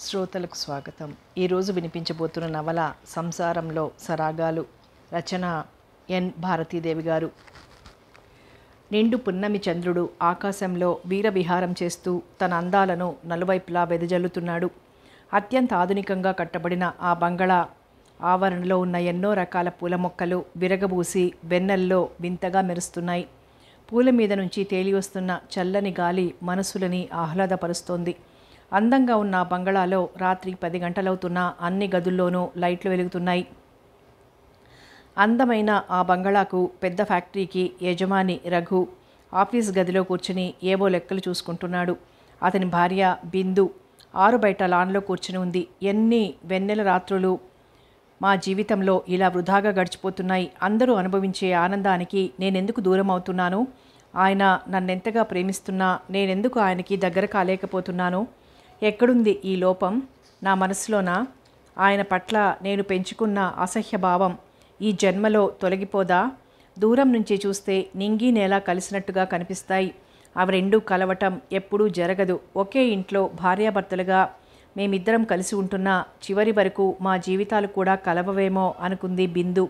శ్రోతలకు స్వాగతం. ఈరోజు వినిపించబోతున్న నవల సంసారంలో సరాగాలు. రచన ఎన్ భారతీదేవి గారు. నిండు పున్నమి చంద్రుడు ఆకాశంలో వీరవిహారం చేస్తూ తన అందాలను నలువైపులా వెదజల్లుతున్నాడు. అత్యంత ఆధునికంగా కట్టబడిన ఆ బంగళా ఆవరణలో ఉన్న ఎన్నో రకాల పూల మొక్కలు విరగబూసి వెన్నెల్లో వింతగా మెరుస్తున్నాయి. పూల మీద నుంచి తేలివస్తున్న చల్లని గాలి మనసులని ఆహ్లాదపరుస్తోంది. అందంగా ఉన్న బంగళాలో రాత్రి 10 గంటలవుతున్నా అన్ని గదుల్లోనూ లైట్లు వెలుగుతున్నాయి. అందమైన ఆ బంగళాకు పెద్ద ఫ్యాక్టరీకి యజమాని రఘు ఆఫీస్ గదిలో కూర్చుని ఏవో లెక్కలు చూసుకుంటున్నాడు. అతని భార్య బిందు ఆరు బయట లాన్లో కూర్చుని ఉంది. ఎన్ని వెన్నెల రాత్రులు మా జీవితంలో ఇలా వృధాగా గడిచిపోతున్నాయి. అందరూ అనుభవించే ఆనందానికి నేనెందుకు దూరం అవుతున్నాను? ఆయన నన్నెంతగా ప్రేమిస్తున్నా నేనెందుకు ఆయనకి దగ్గర కాలేకపోతున్నాను? ఎక్కడుంది ఈ లోపం నా మనసులోనా? ఆయన పట్ల నేను పెంచుకున్న అసహ్య భావం ఈ జన్మలో తొలగిపోదా? దూరం నుంచి చూస్తే నింగి నేల కలిసినట్టుగా కనిపిస్తాయి. అవి రెండూ కలవటం ఎప్పుడూ జరగదు. ఒకే ఇంట్లో భార్యాభర్తలుగా మేమిద్దరం కలిసి ఉంటున్న చివరి వరకు మా జీవితాలు కూడా కలవవేమో అనుకుంది బిందు.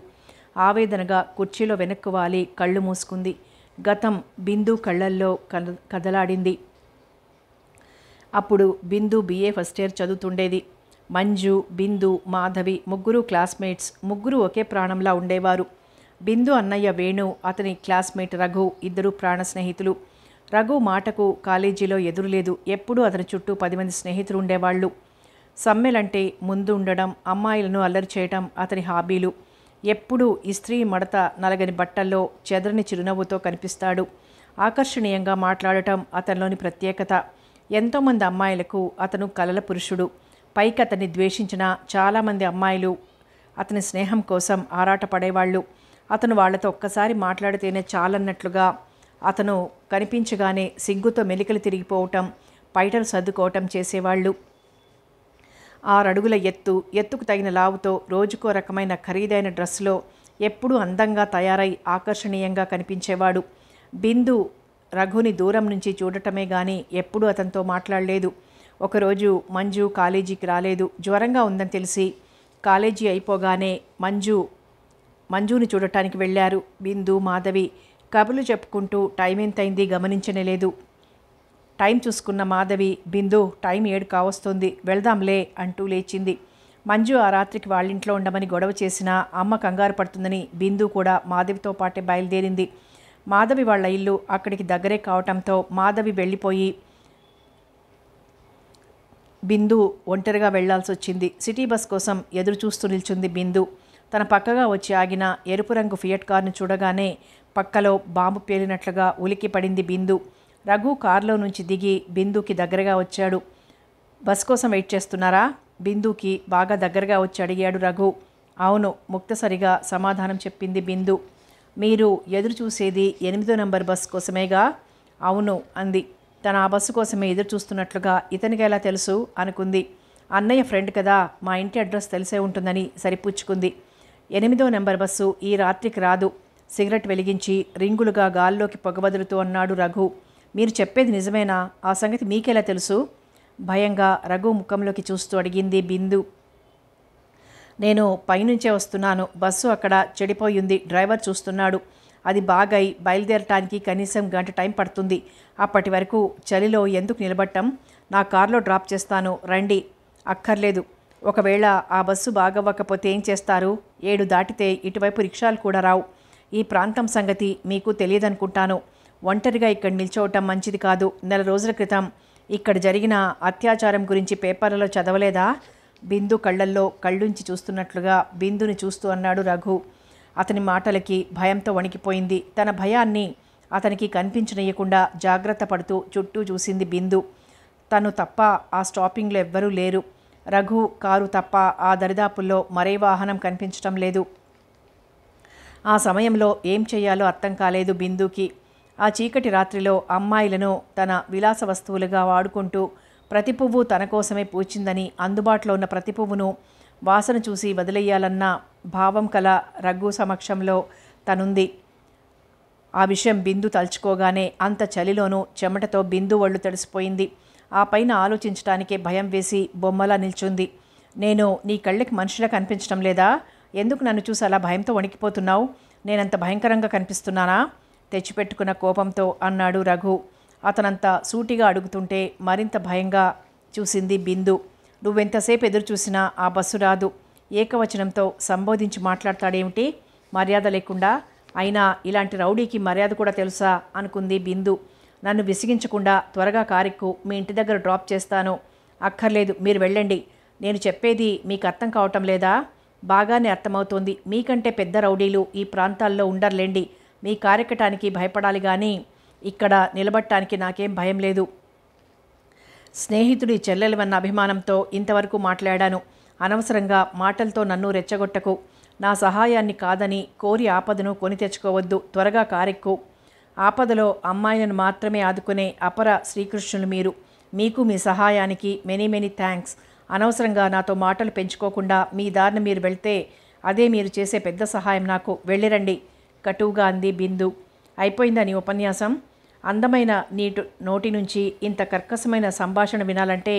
ఆవేదనగా కుర్చీలో వెనక్కు వాలి కళ్ళు మూసుకుంది. గతం బిందు కళ్ళల్లో కదలాడింది. అప్పుడు బిందు BA ఫస్ట్ ఇయర్ చదువుతుండేది. మంజు, బిందు, మాధవి ముగ్గురు క్లాస్మేట్స్. ముగ్గురు ఒకే ప్రాణంలా ఉండేవారు. బిందు అన్నయ్య వేణు, అతని క్లాస్మేట్ రఘు ఇద్దరు ప్రాణ స్నేహితులు. రఘు మాటకు కాలేజీలో ఎదురులేదు. ఎప్పుడూ అతని చుట్టూ 10 మంది స్నేహితులు ఉండేవాళ్ళు. సమ్మెలంటే ముందు ఉండడం, అమ్మాయిలను అల్లరి చేయటం అతని హాబీలు. ఎప్పుడూ ఇస్త్రీ మడత నలగని బట్టల్లో చెదరని చిరునవ్వుతో కనిపిస్తాడు. ఆకర్షణీయంగా మాట్లాడటం అతనిలోని ప్రత్యేకత. ఎంతోమంది అమ్మాయిలకు అతను కలల పురుషుడు. పైకి అతన్ని ద్వేషించిన చాలామంది అమ్మాయిలు అతని స్నేహం కోసం ఆరాటపడేవాళ్ళు. అతను వాళ్లతో ఒక్కసారి మాట్లాడితేనే చాలన్నట్లుగా అతను కనిపించగానే సిగ్గుతో మెలికలు తిరిగిపోవటం, పైటలు సర్దుకోవటం చేసేవాళ్ళు. 6 అడుగుల ఎత్తుకు తగిన లావుతో రోజుకో రకమైన ఖరీదైన డ్రెస్సులో ఎప్పుడూ అందంగా తయారై ఆకర్షణీయంగా కనిపించేవాడు. బిందు రఘుని దూరం నుంచి చూడటమే గాని ఎప్పుడూ అతనితో మాట్లాడలేదు. ఒకరోజు మంజు కాలేజీకి రాలేదు. జ్వరంగా ఉందని తెలిసి కాలేజీ అయిపోగానే మంజుని చూడటానికి వెళ్ళారు. బిందు, మాధవి కబుర్లు చెప్పుకుంటూ టైం ఎంతైంది గమనించనే లేదు. టైం చూసుకున్న మాధవి, బిందు టైం 7 కావస్తోంది, వెళ్దాంలే అంటూ లేచింది. మంజు ఆ రాత్రికి వాళ్ళింట్లో ఉండమని గొడవ చేసినా అమ్మ కంగారు పడుతుందని బిందు కూడా మాధవితో పాటే బయలుదేరింది. మాధవి వాళ్ళ ఇల్లు అక్కడికి దగ్గరే కావటంతో మాధవి వెళ్ళిపోయి బిందు ఒంటరిగా వెళ్లాల్సి వచ్చింది. సిటీ బస్ కోసం ఎదురు చూస్తూ నిల్చుంది బిందు. తన పక్కగా వచ్చి ఆగిన ఎరుపు రంగు ఫియట్ కార్ను చూడగానే పక్కలో బాంబు పేలినట్లుగా ఉలికి పడింది బిందు. రఘు కారులో నుంచి దిగి బిందుకి దగ్గరగా వచ్చాడు. బస్ కోసం వెయిట్ చేస్తున్నారా? బిందుకి బాగా దగ్గరగా వచ్చి అడిగాడు రఘు. అవును, ముక్తసరిగా సమాధానం చెప్పింది బిందు. మీరు ఎదురు చూసేది 8వ నెంబర్ బస్ కోసమేగా? అవును అంది. తను ఆ బస్సు కోసమే ఎదురు చూస్తున్నట్లుగా ఇతనికి ఎలా తెలుసు అనుకుంది. అన్నయ్య ఫ్రెండ్ కదా, మా ఇంటి అడ్రస్ తెలిసే ఉంటుందని సరిపుచ్చుకుంది. 8వ నెంబర్ బస్సు ఈ రాత్రికి రాదు. సిగరెట్ వెలిగించి రింగులుగా గాల్లోకి పొగ వదులుతూ అన్నాడు రఘు. మీరు చెప్పేది నిజమేనా? ఆ సంగతి మీకెలా తెలుసు? భయంగా రఘు ముఖంలోకి చూస్తూ అడిగింది బిందు. నేను పైనుంచే వస్తున్నాను. బస్సు అక్కడ చెడిపోయింది. డ్రైవర్ చూస్తున్నాడు. అది బాగై బయలుదేరటానికి కనీసం గంట టైం పడుతుంది. అప్పటి వరకు చలిలో ఎందుకు నిలబట్టం? నా కారులో డ్రాప్ చేస్తాను, రండి. అక్కర్లేదు. ఒకవేళ ఆ బస్సు బాగవ్వకపోతే ఏం చేస్తారు? 7 దాటితే ఇటువైపు రిక్షాలు కూడా రావు. ఈ ప్రాంతం సంగతి మీకు తెలియదనుకుంటాను. ఒంటరిగా ఇక్కడ నిల్చోవటం మంచిది కాదు. నెల రోజుల క్రితం ఇక్కడ జరిగిన అత్యాచారం గురించి పేపర్లలో చదవలేదా? బిందు కళ్ళల్లో కళ్ళుంచి చూస్తున్నట్లుగా బిందుని చూస్తూ అన్నాడు రఘు. అతని మాటలకి భయంతో వణికిపోయింది. తన భయాన్ని అతనికి కనిపించనీయకుండా జాగ్రత్త పడుతూ చుట్టూ చూసింది బిందు. తను తప్ప ఆ స్టాపింగ్లో ఎవ్వరూ లేరు. రఘు కారు తప్ప ఆ దరిదాపుల్లో మరే వాహనం కనిపించటం లేదు. ఆ సమయంలో ఏం చెయ్యాలో అర్థం కాలేదు బిందుకి. ఆ చీకటి రాత్రిలో అమ్మాయిలను తన విలాస వస్తువులుగా వాడుకుంటూ ప్రతి పువ్వు తన కోసమే పూచిందని, అందుబాటులో ఉన్న ప్రతి పువ్వును వాసన చూసి వదిలేయాలన్న భావం కల రఘు సమక్షంలో తనుంది. ఆ విషయం బిందు తలుచుకోగానే అంత చలిలోనూ చెమటతో బిందు ఒళ్ళు తడిసిపోయింది. ఆ పైన ఆలోచించటానికే భయం వేసి బొమ్మలా నిల్చుంది. నేను నీ కళ్ళకి మనిషిలా కనిపించడం లేదా? ఎందుకు నన్ను చూసి అలా భయంతో వణికిపోతున్నావు? నేనంత భయంకరంగా కనిపిస్తున్నానా? తెచ్చిపెట్టుకున్న కోపంతో అన్నాడు రఘు. అతనంత సూటిగా అడుగుతుంటే మరింత భయంగా చూసింది బిందు. నువ్వెంతసేపు ఎదురు చూసినా ఆ బస్సు రాదు. ఏకవచనంతో సంబోధించి మాట్లాడతాడేమిటి? మర్యాద లేకుండా. అయినా ఇలాంటి రౌడీకి మర్యాద కూడా తెలుసా అనుకుంది బిందు. నన్ను విసిగించకుండా త్వరగా కారెక్కు, మీ ఇంటి దగ్గర డ్రాప్ చేస్తాను. అక్కర్లేదు, మీరు వెళ్ళండి. నేను చెప్పేది మీకు అర్థం కావటం లేదా? బాగానే అర్థమవుతోంది. మీకంటే పెద్ద రౌడీలు ఈ ప్రాంతాల్లో ఉండర్లేండి. మీ కారెక్కటానికి భయపడాలి కానీ ఇక్కడ నిలబడటానికి నాకేం భయం లేదు. స్నేహితుడి చెల్లెలవన్న అభిమానంతో ఇంతవరకు మాట్లాడాను. అనవసరంగా మాటలతో నన్ను రెచ్చగొట్టకు. నా సహాయాన్ని కాదని కోరి ఆపదను కొని తెచ్చుకోవద్దు. త్వరగా కారెక్కు. ఆపదలో అమ్మాయిలను మాత్రమే ఆదుకునే అపర శ్రీకృష్ణులు మీరు. మీకు మీ సహాయానికి మెనీ మెనీ థ్యాంక్స్. అనవసరంగా నాతో మాటలు పెంచుకోకుండా మీ దారిన మీరు వెళ్తే అదే మీరు చేసే పెద్ద సహాయం నాకు. వెళ్ళిరండి కటువుగా అంది బిందు. అయిపోయిందా నీ ఉపన్యాసం? అందమైన నోటి నుంచి ఇంత కర్కశమైన సంభాషణ వినాలంటే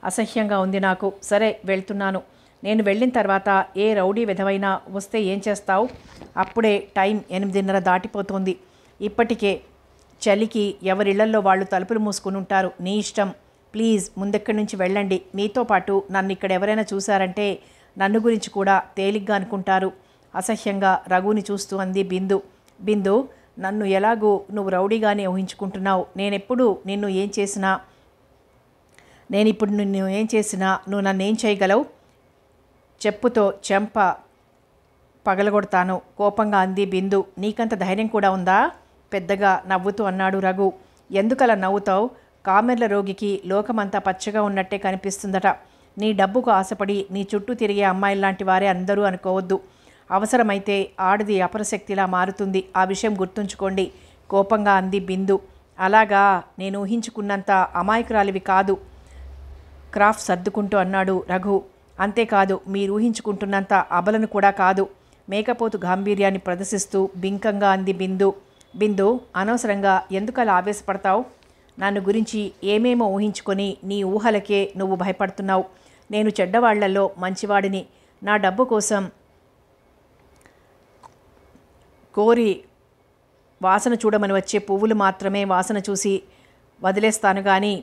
అసహ్యంగా ఉంది నాకు. సరే వెళ్తున్నాను. నేను వెళ్ళిన తర్వాత ఏ రౌడీ విధవైనా వస్తే ఏం చేస్తావు? అప్పుడే టైం 8:30 దాటిపోతోంది. ఇప్పటికే చలికి ఎవరిళ్లల్లో వాళ్ళు తలుపులు మూసుకుని ఉంటారు. నీ ఇష్టం. ప్లీజ్ ముందెక్కడి నుంచి వెళ్ళండి. మీతో పాటు నన్ను ఇక్కడ ఎవరైనా చూశారంటే నన్ను గురించి కూడా తేలిగ్గా అనుకుంటారు. అసహ్యంగా రఘుని చూస్తూ అంది బిందు. బిందు, నన్ను ఎలాగూ నువ్వు రౌడీగానే ఊహించుకుంటున్నావు. నేనిప్పుడు నిన్ను ఏం చేసినా నువ్వు నన్నేం చేయగలవు? చెప్పుతో చెంప పగలగొడతాను కోపంగా అంది బిందు. నీకంత ధైర్యం కూడా ఉందా? పెద్దగా నవ్వుతూ అన్నాడు రఘు. ఎందుకలా నవ్వుతావు? కామెర్ల రోగికి లోకమంతా పచ్చగా ఉన్నట్టే కనిపిస్తుందట. నీ డబ్బుకు ఆశపడి నీ చుట్టూ తిరిగే అమ్మాయిల్లాంటి వారే అందరూ అనుకోవద్దు. అవసరమైతే ఆడది అపరశక్తిలా మారుతుంది. ఆ విషయం గుర్తుంచుకోండి కోపంగా అంది బిందు. అలాగా, నేను ఊహించుకున్నంత అమాయకురాలివి కాదు క్రాఫ్ట్ సర్దుకుంటూ అన్నాడు రఘు. అంతేకాదు, మీరు ఊహించుకుంటున్నంత అబలను కూడా కాదు. మేకపోతు గాంభీర్యాన్ని ప్రదర్శిస్తూ బింకంగా అంది బిందు. బిందు, అనవసరంగా ఎందుకలా ఆవేశపడతావు? నన్ను గురించి ఏమేమో ఊహించుకొని నీ ఊహలకే నువ్వు భయపడుతున్నావు. నేను చెడ్డవాళ్లలో మంచివాడిని. నా డబ్బు కోసం కోరి వాసన చూడమని వచ్చే పువ్వులు మాత్రమే వాసన చూసి వదిలేస్తాను కానీ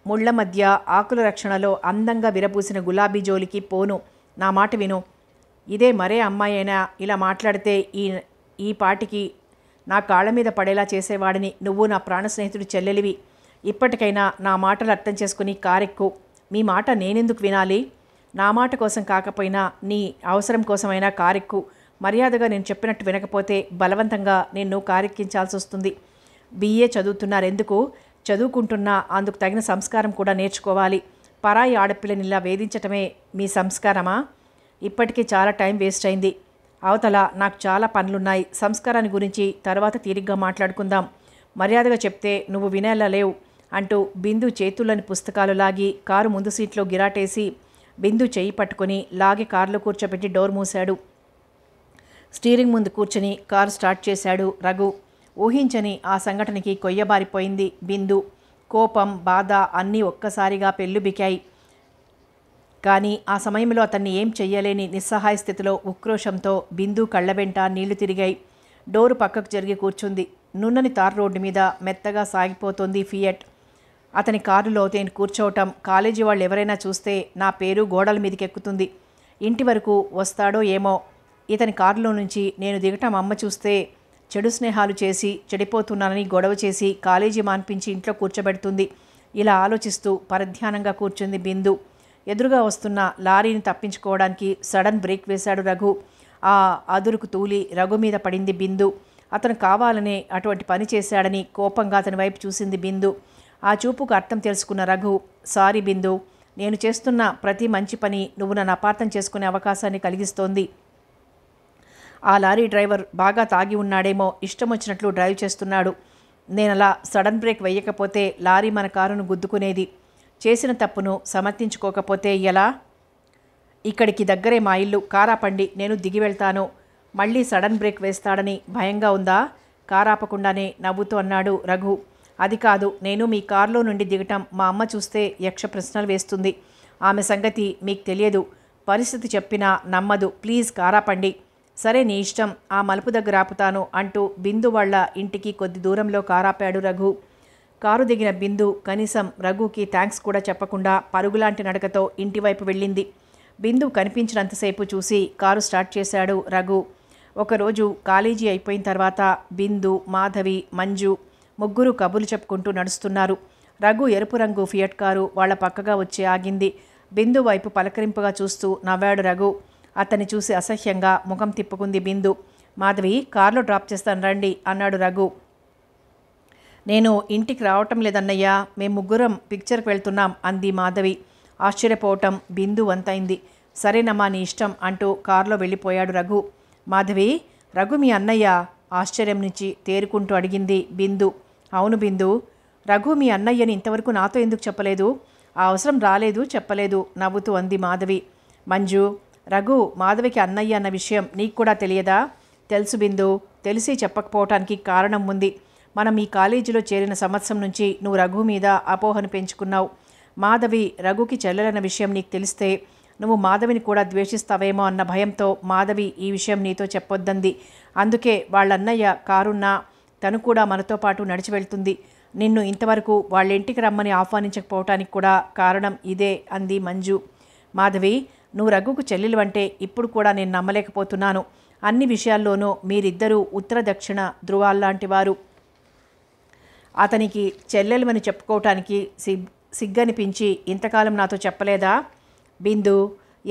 ముళ్ల మధ్య ఆకుల రక్షణలో అందంగా విరబూసిన గులాబీ జోలికి పోను. నా మాట విను. ఇదే మరే అమ్మాయి అయినా ఇలా మాట్లాడితే ఈ పాటికి నా కాళ్ళ మీద పడేలా చేసేవాడిని. నువ్వు నా ప్రాణ స్నేహితుడి చెల్లెలివి. ఇప్పటికైనా నా మాటలు అర్థం చేసుకుని కారెక్కు. మీ మాట నేనెందుకు వినాలి? నా మాట కోసం కాకపోయినా నీ అవసరం కోసమైనా కారెక్కు. మర్యాదగా నేను చెప్పినట్టు వినకపోతే బలవంతంగా నిన్ను కారెక్కించాల్సి వస్తుంది. BA చదువుతున్నారెందుకు? చదువుకుంటున్నా అందుకు తగిన సంస్కారం కూడా నేర్చుకోవాలి. పరాయి ఆడపిల్లని ఇలా వేధించటమే మీ సంస్కారమా? ఇప్పటికీ చాలా టైం వేస్ట్ అయింది. అవతల నాకు చాలా పనులున్నాయి. సంస్కారాన్ని గురించి తర్వాత తీరిగ్గా మాట్లాడుకుందాం. మర్యాదగా చెప్తే నువ్వు వినేలా లేవు అంటూ బిందు చేతుల్లోని పుస్తకాలు లాగి కారు ముందు సీట్లో గిరాటేసి బిందు చెయ్యి పట్టుకుని లాగి కారులో కూర్చోబెట్టి డోర్ మూశాడు. స్టీరింగ్ ముందు కూర్చొని కారు స్టార్ట్ చేశాడు రఘు. ఊహించని ఆ సంఘటనకి కొయ్యబారిపోయింది బిందు. కోపం, బాధ అన్నీ ఒక్కసారిగా పెళ్ళుబికాయి. కానీ ఆ సమయంలో అతన్ని ఏం చెయ్యలేని నిస్సహాయ స్థితిలో ఉక్రోషంతో బిందు కళ్ళ వెంట నీళ్లు తిరిగాయి. డోరు పక్కకు జరిగి కూర్చుంది. నున్నని తార్ రోడ్డు మీద మెత్తగా సాగిపోతోంది ఫియట్. అతని కారులో నేను కూర్చోవటం కాలేజీ వాళ్ళు ఎవరైనా చూస్తే నా పేరు గోడల మీదకెక్కుతుంది. ఇంటి వరకు వస్తాడో ఏమో. ఇతని కారులో నుంచి నేను దిగటం అమ్మ చూస్తే చెడు స్నేహాలు చేసి చెడిపోతున్నానని గొడవ చేసి కాలేజీ మాన్పించి ఇంట్లో కూర్చోబెడుతుంది. ఇలా ఆలోచిస్తూ పరధ్యానంగా కూర్చుంది బిందు. ఎదురుగా వస్తున్న లారీని తప్పించుకోవడానికి సడన్ బ్రేక్ వేశాడు రఘు. ఆ అదురుకు తూలి రఘు మీద పడింది బిందు. అతను కావాలనే అటువంటి పని చేశాడని కోపంగా అతని వైపు చూసింది బిందు. ఆ చూపుకు అర్థం తెలుసుకున్న రఘు, సారీ బిందు, నేను చేస్తున్న ప్రతి మంచి పని నువ్వు నన్ను అపార్థం చేసుకునే అవకాశాన్ని కలిగిస్తోంది. ఆ లారీ డ్రైవర్ బాగా తాగి ఉన్నాడేమో, ఇష్టం వచ్చినట్లు డ్రైవ్ చేస్తున్నాడు. నేనలా సడన్ బ్రేక్ వేయకపోతే లారీ మన కారును గుద్దుకునేది. చేసిన తప్పును సమర్థించుకోకపోతే ఎలా? ఇక్కడికి దగ్గరే మా ఇల్లు. కారాపండి, నేను దిగి వెళ్తాను. మళ్ళీ సడన్ బ్రేక్ వేస్తాడని భయంగా ఉందా? కారాపకుండానే నవ్వుతూ అన్నాడు రఘు. అది కాదు, నేను మీ కారులో నుండి దిగటం మా అమ్మ చూస్తే యక్ష ప్రశ్నలు వేస్తుంది. ఆమె సంగతి మీకు తెలియదు. పరిస్థితి చెప్పినా నమ్మదు. ప్లీజ్ కారాపండి. సరే నీ ఇష్టం, ఆ మలుపు దగ్గర ఆపుతాను అంటూ బిందు వాళ్ళ ఇంటికి కొద్ది దూరంలో కారాపాడు రఘు. కారు దిగిన బిందు కనీసం రఘుకి థ్యాంక్స్ కూడా చెప్పకుండా పరుగులాంటి నడకతో ఇంటివైపు వెళ్ళింది. బిందు కనిపించినంతసేపు చూసి కారు స్టార్ట్ చేశాడు రఘు. ఒకరోజు కాలేజీ అయిపోయిన తర్వాత బిందు, మాధవి, మంజు ముగ్గురు కబుర్లు చెప్పుకుంటూ నడుస్తున్నారు. రఘు ఎరుపు రంగు ఫియట్ కారు వాళ్ళ పక్కగా వచ్చి ఆగింది. బిందు వైపు పలకరింపుగా చూస్తూ నవ్వాడు రఘు. అతన్ని చూసి అసహ్యంగా ముఖం తిప్పుకుంది బిందు. మాధవి, కారులో డ్రాప్ చేస్తాను రండి అన్నాడు రఘు. నేను ఇంటికి రావటం లేదన్నయ్యా, మేము ముగ్గురం పిక్చర్కి వెళ్తున్నాం అంది మాధవి. ఆశ్చర్యపోవటం బిందు వంతైంది. సరేనమ్మా నీ ఇష్టం అంటూ కారులో వెళ్ళిపోయాడు రఘు. మాధవి, రఘు మీ అన్నయ్య? ఆశ్చర్యం నుంచి తేరుకుంటూ అడిగింది బిందు. అవును బిందు, రఘు మీ అన్నయ్యని ఇంతవరకు నాతో ఎందుకు చెప్పలేదు? ఆ అవసరం రాలేదు, చెప్పలేదు నవ్వుతూ అంది మాధవి. మంజు, రఘు మాధవికి అన్నయ్య అన్న విషయం నీకు కూడా తెలియదా? తెలుసు బిందు, తెలిసి చెప్పకపోవటానికి కారణం ఉంది. మనం ఈ కాలేజీలో చేరిన సంవత్సరం నుంచి నువ్వు రఘు మీద అపోహను పెంచుకున్నావు. మాధవి రఘుకి చెల్లెలన్న విషయం నీకు తెలిస్తే నువ్వు మాధవిని కూడా ద్వేషిస్తావేమో అన్న భయంతో మాధవి ఈ విషయం నీతో చెప్పొద్దంది. అందుకే వాళ్ళన్నయ్య కారున్నా తను కూడా మనతో పాటు నడిచి వెళ్తుంది. నిన్ను ఇంతవరకు వాళ్ళ ఇంటికి రమ్మని ఆహ్వానించకపోవటానికి కూడా కారణం ఇదే అంది మంజు. మాధవి, నువ్వు రఘుకు చెల్లెలు అంటే ఇప్పుడు కూడా నేను నమ్మలేకపోతున్నాను. అన్ని విషయాల్లోనూ మీరిద్దరూ ఉత్తర దక్షిణ ధృవాల్లాంటి వారు. అతనికి చెల్లెలమని చెప్పుకోవటానికి సిగ్గనిపించి ఇంతకాలం నాతో చెప్పలేదా? బిందు,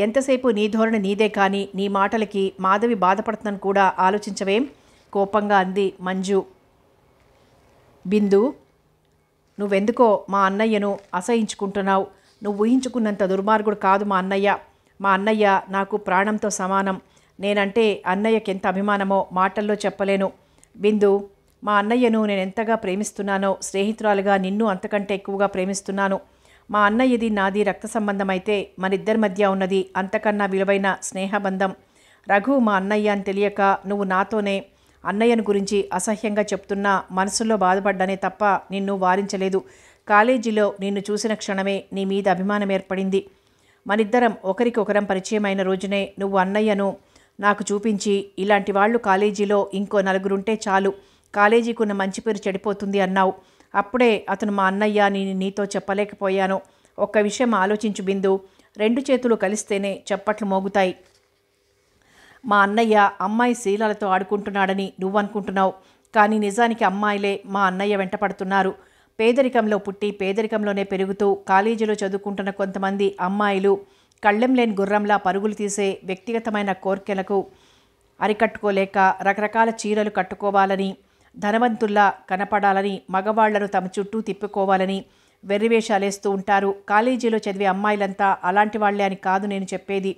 ఎంతసేపు నీ ధోరణి నీదే, కానీ నీ మాటలకి మాధవి బాధపడుతుందని కూడా ఆలోచించవేం? కోపంగా అంది మంజు. బిందు, నువ్వెందుకో మా అన్నయ్యను అసహించుకుంటున్నావు. నువ్వు ఊహించుకున్నంత దుర్మార్గుడు కాదు మా అన్నయ్య. మా అన్నయ్య నాకు ప్రాణంతో సమానం. నేనంటే అన్నయ్యకి ఎంత అభిమానమో మాటల్లో చెప్పలేను. బిందు, మా అన్నయ్యను నేను ఎంతగా ప్రేమిస్తున్నానో స్నేహితురాలుగా నిన్ను అంతకంటే ఎక్కువగా ప్రేమిస్తున్నాను. మా అన్నయ్యది నాది రక్త సంబంధం అయితే మనిద్దరి మధ్య ఉన్నది అంతకన్నా విలువైన స్నేహబంధం. రఘు మా అన్నయ్య అని తెలియక నువ్వు నాతోనే అన్నయ్యను గురించి అసహ్యంగా చెప్తున్నా మనసులో బాధపడ్డానే తప్ప నిన్ను వారించలేదు. కాలేజీలో నిన్ను చూసిన క్షణమే నీ మీద అభిమానం ఏర్పడింది. మనిద్దరం ఒకరికొకరం పరిచయమైన రోజునే నువ్వు అన్నయ్యను నాకు చూపించి, ఇలాంటి వాళ్ళు కాలేజీలో ఇంకో నలుగురుంటే చాలు, కాలేజీకి ఉన్న మంచి పేరు చెడిపోతుంది అన్నావు. అప్పుడే అతను మా అన్నయ్య అని నీతో చెప్పలేకపోయాను. ఒక్క విషయం ఆలోచించు బిందు, రెండు చేతులు కలిస్తేనే చప్పట్లు మోగుతాయి. మా అన్నయ్య అమ్మాయి శీలాలతో ఆడుకుంటున్నాడని నువ్వనుకుంటున్నావు, కానీ నిజానికి అమ్మాయిలే మా అన్నయ్య వెంట పడుతున్నారు. పేదరికంలో పుట్టి పేదరికంలోనే పెరుగుతూ కాలేజీలో చదువుకుంటున్న కొంతమంది అమ్మాయిలు కళ్ళెం లేని గుర్రంలా పరుగులు తీసే వ్యక్తిగతమైన కోర్కెలకు అరికట్టుకోలేక రకరకాల చీరలు కట్టుకోవాలని, ధనవంతుల్లా కనపడాలని, మగవాళ్లను తమ చుట్టూ తిప్పుకోవాలని వెర్రివేషాలేస్తూ ఉంటారు. కాలేజీలో చదివే అమ్మాయిలంతా అలాంటి వాళ్లే అని కాదు నేను చెప్పేది.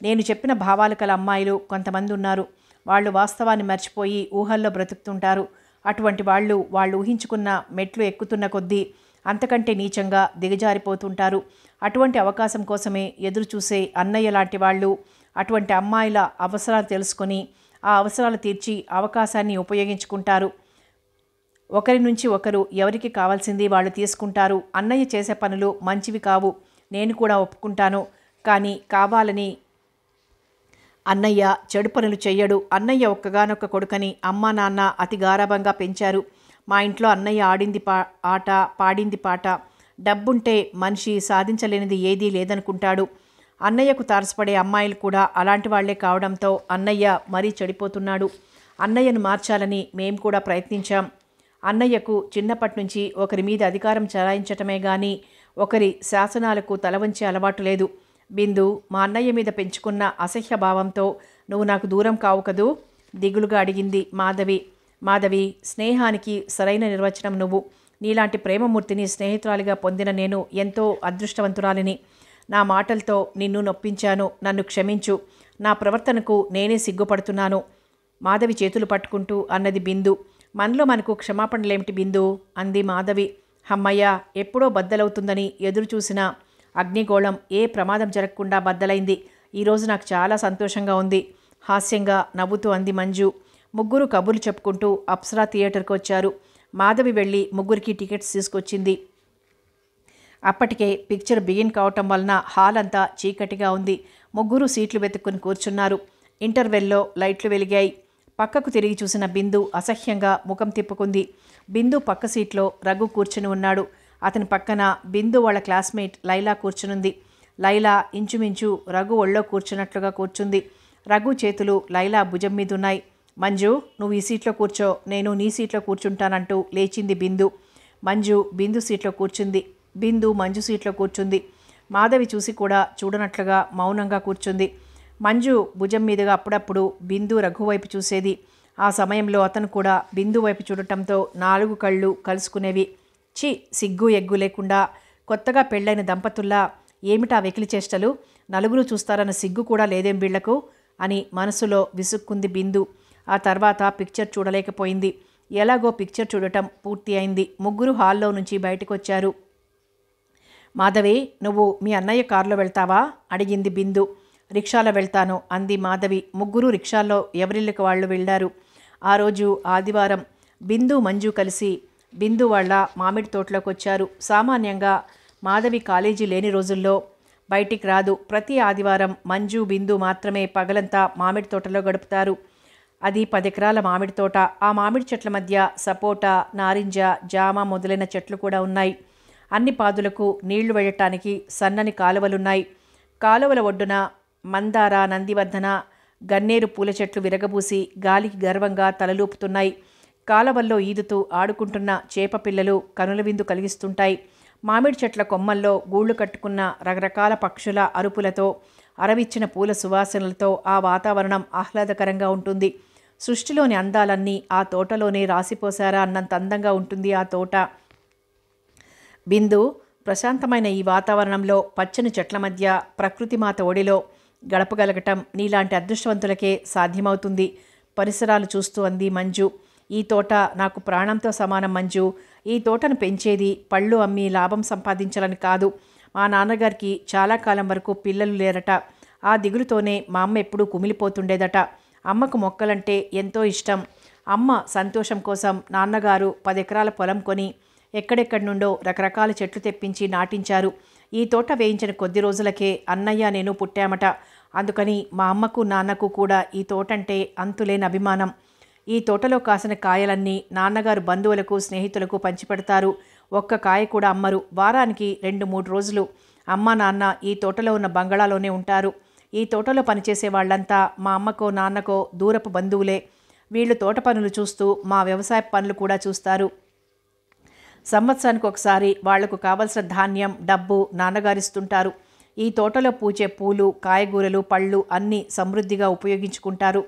నేను చెప్పిన భావాలు కల అమ్మాయిలు కొంతమంది ఉన్నారు. వాళ్ళు వాస్తవాన్ని మర్చిపోయి ఊహల్లో బ్రతుకుతుంటారు. అటువంటి వాళ్ళు ఊహించుకున్న మెట్లు ఎక్కుతున్న కొద్దీ అంతకంటే నీచంగా దిగజారిపోతుంటారు. అటువంటి అవకాశం కోసమే ఎదురు చూసే అన్నయ్య లాంటి వాళ్ళు అటువంటి అమ్మాయిల అవసరాలు తెలుసుకొని ఆ అవసరాలు తీర్చి అవకాశాన్ని ఉపయోగించుకుంటారు. ఒకరి నుంచి ఒకరు ఎవరికి కావాల్సింది వాళ్ళు తీసుకుంటారు. అన్నయ్య చేసే పనులు మంచివి కావు, నేను కూడా ఒప్పుకుంటాను. కానీ కావాలని అన్నయ్య చెడు పనులు చెయ్యడు. అన్నయ్య ఒక్కగానొక్క కొడుకని అమ్మా నాన్న అతి గారాబంగా పెంచారు. మా ఇంట్లో అన్నయ్య ఆడింది ఆట, పాడింది పాట. డబ్బుంటే మనిషి సాధించలేనిది ఏదీ లేదనుకుంటాడు. అన్నయ్యకు తారసపడే అమ్మాయిలు కూడా అలాంటి వాళ్లే కావడంతో అన్నయ్య మరీ చెడిపోతున్నాడు. అన్నయ్యను మార్చాలని మేం కూడా ప్రయత్నించాం. అన్నయ్యకు చిన్నప్పటి నుంచి ఒకరి మీద అధికారం చలాయించటమే గాని ఒకరి శాసనాలకు తలవంచే అలవాటు లేదు. బిందు, మా అన్నయ్య మీద పెంచుకున్న అసహ్య భావంతో నువ్వు నాకు దూరం కావు కదూ? దిగులుగా అడిగింది మాధవి. మాధవి, స్నేహానికి సరైన నిర్వచనం నువ్వు. నీలాంటి ప్రేమమూర్తిని స్నేహితురాలిగా పొందిన నేను ఎంతో అదృష్టవంతురాలిని. నా మాటలతో నిన్ను నొప్పించాను, నన్ను క్షమించు. నా ప్రవర్తనకు నేనే సిగ్గుపడుతున్నాను. మాధవి చేతులు పట్టుకుంటూ అన్నది బిందు. మనలో మనకు క్షమాపణలేమిటి బిందు అంది మాధవి. హమ్మయ్య, ఎప్పుడో బద్దలవుతుందని ఎదురు చూసిన అగ్నిగోళం ఏ ప్రమాదం జరగకుండా బద్దలైంది. ఈరోజు నాకు చాలా సంతోషంగా ఉంది హాస్యంగా నవ్వుతూ అంది మంజు. ముగ్గురు కబుర్లు చెప్పుకుంటూ అప్సరా థియేటర్కి వచ్చారు. మాధవి వెళ్ళి ముగ్గురికి టికెట్స్ తీసుకొచ్చింది. అప్పటికే పిక్చర్ బిగిన్ కావటం వలన హాల్ అంతా చీకటిగా ఉంది. ముగ్గురు సీట్లు వెతుక్కుని కూర్చున్నారు. ఇంటర్వెల్లో లైట్లు వెలిగాయి. పక్కకు తిరిగి చూసిన బిందు అసహ్యంగా ముఖం తిప్పుకుంది. బిందు పక్క సీట్లో రఘు కూర్చుని ఉన్నాడు. అతని పక్కన బిందు వాళ్ళ క్లాస్మేట్ లైలా కూర్చునుంది. లైలా ఇంచుమించు రఘు ఒళ్ళో కూర్చున్నట్లుగా కూర్చుంది. రఘు చేతులు లైలా భుజం మీద ఉన్నాయి. మంజు, నువ్వు ఈ సీట్లో కూర్చో, నేను నీ సీట్లో కూర్చుంటానంటూ లేచింది బిందు. మంజు బిందు సీట్లో కూర్చుంది. బిందు మంజు సీట్లో కూర్చుంది. మాధవి చూసి కూడా చూడనట్లుగా మౌనంగా కూర్చుంది. మంజు భుజం మీదుగా అప్పుడప్పుడు బిందు రఘు వైపు చూసేది. ఆ సమయంలో అతను కూడా బిందు వైపు చూడటంతో 4 కళ్ళు కలుసుకునేవి. చి, సిగ్గు ఎగ్గు లేకుండా కొత్తగా పెళ్ళైన దంపతుల్లా ఏమిటా వెకిలి చేష్టలు, నలుగురు చూస్తారన్న సిగ్గు కూడా లేదేం వీళ్లకు అని మనసులో విసుక్కుంది బిందు. ఆ తర్వాత పిక్చర్ చూడలేకపోయింది. ఎలాగో పిక్చర్ చూడటం పూర్తి అయింది. ముగ్గురు హాల్లో నుంచి బయటకు వచ్చారు. మాధవి, నువ్వు మీ అన్నయ్య కారులో వెళ్తావా అడిగింది బిందు. రిక్షాలో వెళ్తాను అంది మాధవి. ముగ్గురు రిక్షాల్లో ఎవరిళ్ళకి వాళ్ళు వెళ్ళారు. ఆ రోజు ఆదివారం. బిందు మంజు కలిసి బిందు వాళ్ళ మామిడి తోటలోకి వచ్చారు. సామాన్యంగా మాధవి కాలేజీ లేని రోజుల్లో బయటికి రాదు. ప్రతి ఆదివారం మంజు బిందు మాత్రమే పగలంతా మామిడి తోటలో గడుపుతారు. అది 10 ఎకరాల మామిడి తోట. ఆ మామిడి చెట్ల మధ్య సపోటా, నారింజ, జామ మొదలైన చెట్లు కూడా ఉన్నాయి. అన్ని పాదులకు నీళ్లు వెళ్ళటానికి సన్నని కాలువలున్నాయి. కాలువల ఒడ్డున మందార, నందివర్ధన, గన్నేరు పూల చెట్లు విరగబూసి గాలికి గర్వంగా తలలూపుతున్నాయి. కాలువల్లో ఈదుతూ ఆడుకుంటున్న చేప పిల్లలు కనుల విందు కలిగిస్తుంటాయి. మామిడి చెట్ల కొమ్మల్లో గూళ్ళు కట్టుకున్న రకరకాల పక్షుల అరుపులతో, అరవిచ్చిన పూల సువాసనలతో ఆ వాతావరణం ఆహ్లాదకరంగా ఉంటుంది. సృష్టిలోని అందాలన్నీ ఆ తోటలోనే రాసిపోసారా అన్నంత అందంగా ఉంటుంది ఆ తోట. బిందు ప్రశాంతమైన ఈ వాతావరణంలో పచ్చని చెట్ల మధ్య ప్రకృతిమాత ఒడిలో గడపగలగటం నీలాంటి అదృష్టవంతులకే సాధ్యమవుతుంది. పరిసరాలు చూస్తూ అంది మంజు. ఈ తోట నాకు ప్రాణంతో సమానం మంజు. ఈ తోటను పెంచేది పళ్ళు అమ్మి లాభం సంపాదించాలని కాదు. మా నాన్నగారికి చాలా కాలం వరకు పిల్లలు లేరట. ఆ దిగులుతోనే మా అమ్మ ఎప్పుడూ కుమిలిపోతుండేదట. అమ్మకు మొక్కలంటే ఎంతో ఇష్టం. అమ్మ సంతోషం కోసం నాన్నగారు 10 ఎకరాల పొలం కొని ఎక్కడెక్కడి నుండో రకరకాల చెట్లు తెప్పించి నాటించారు. ఈ తోట వేయించిన కొద్ది రోజులకే అన్నయ్య నేను పుట్టామట. అందుకని మా అమ్మకు నాన్నకు కూడా ఈ తోటంటే అంతులేని అభిమానం. ఈ తోటలో కాసిన కాయలన్నీ నాన్నగారు బంధువులకు, స్నేహితులకు పంచిపెడతారు. ఒక్క కాయ కూడా అమ్మరు. వారానికి 2-3 రోజులు అమ్మ నాన్న ఈ తోటలో ఉన్న బంగళాలోనే ఉంటారు. ఈ తోటలో పనిచేసే వాళ్ళంతా మా అమ్మకో నాన్నకో దూరపు బంధువులే. వీళ్ళు తోట పనులు చూస్తూ మా వ్యవసాయ పనులు కూడా చూస్తారు. సంవత్సరానికి ఒకసారి వాళ్లకు కావలసిన ధాన్యం, డబ్బు నాన్నగారిస్తుంటారు. ఈ తోటలో పూచే పూలు, కాయగూరలు, పళ్ళు అన్నీ సమృద్ధిగా ఉపయోగించుకుంటారు.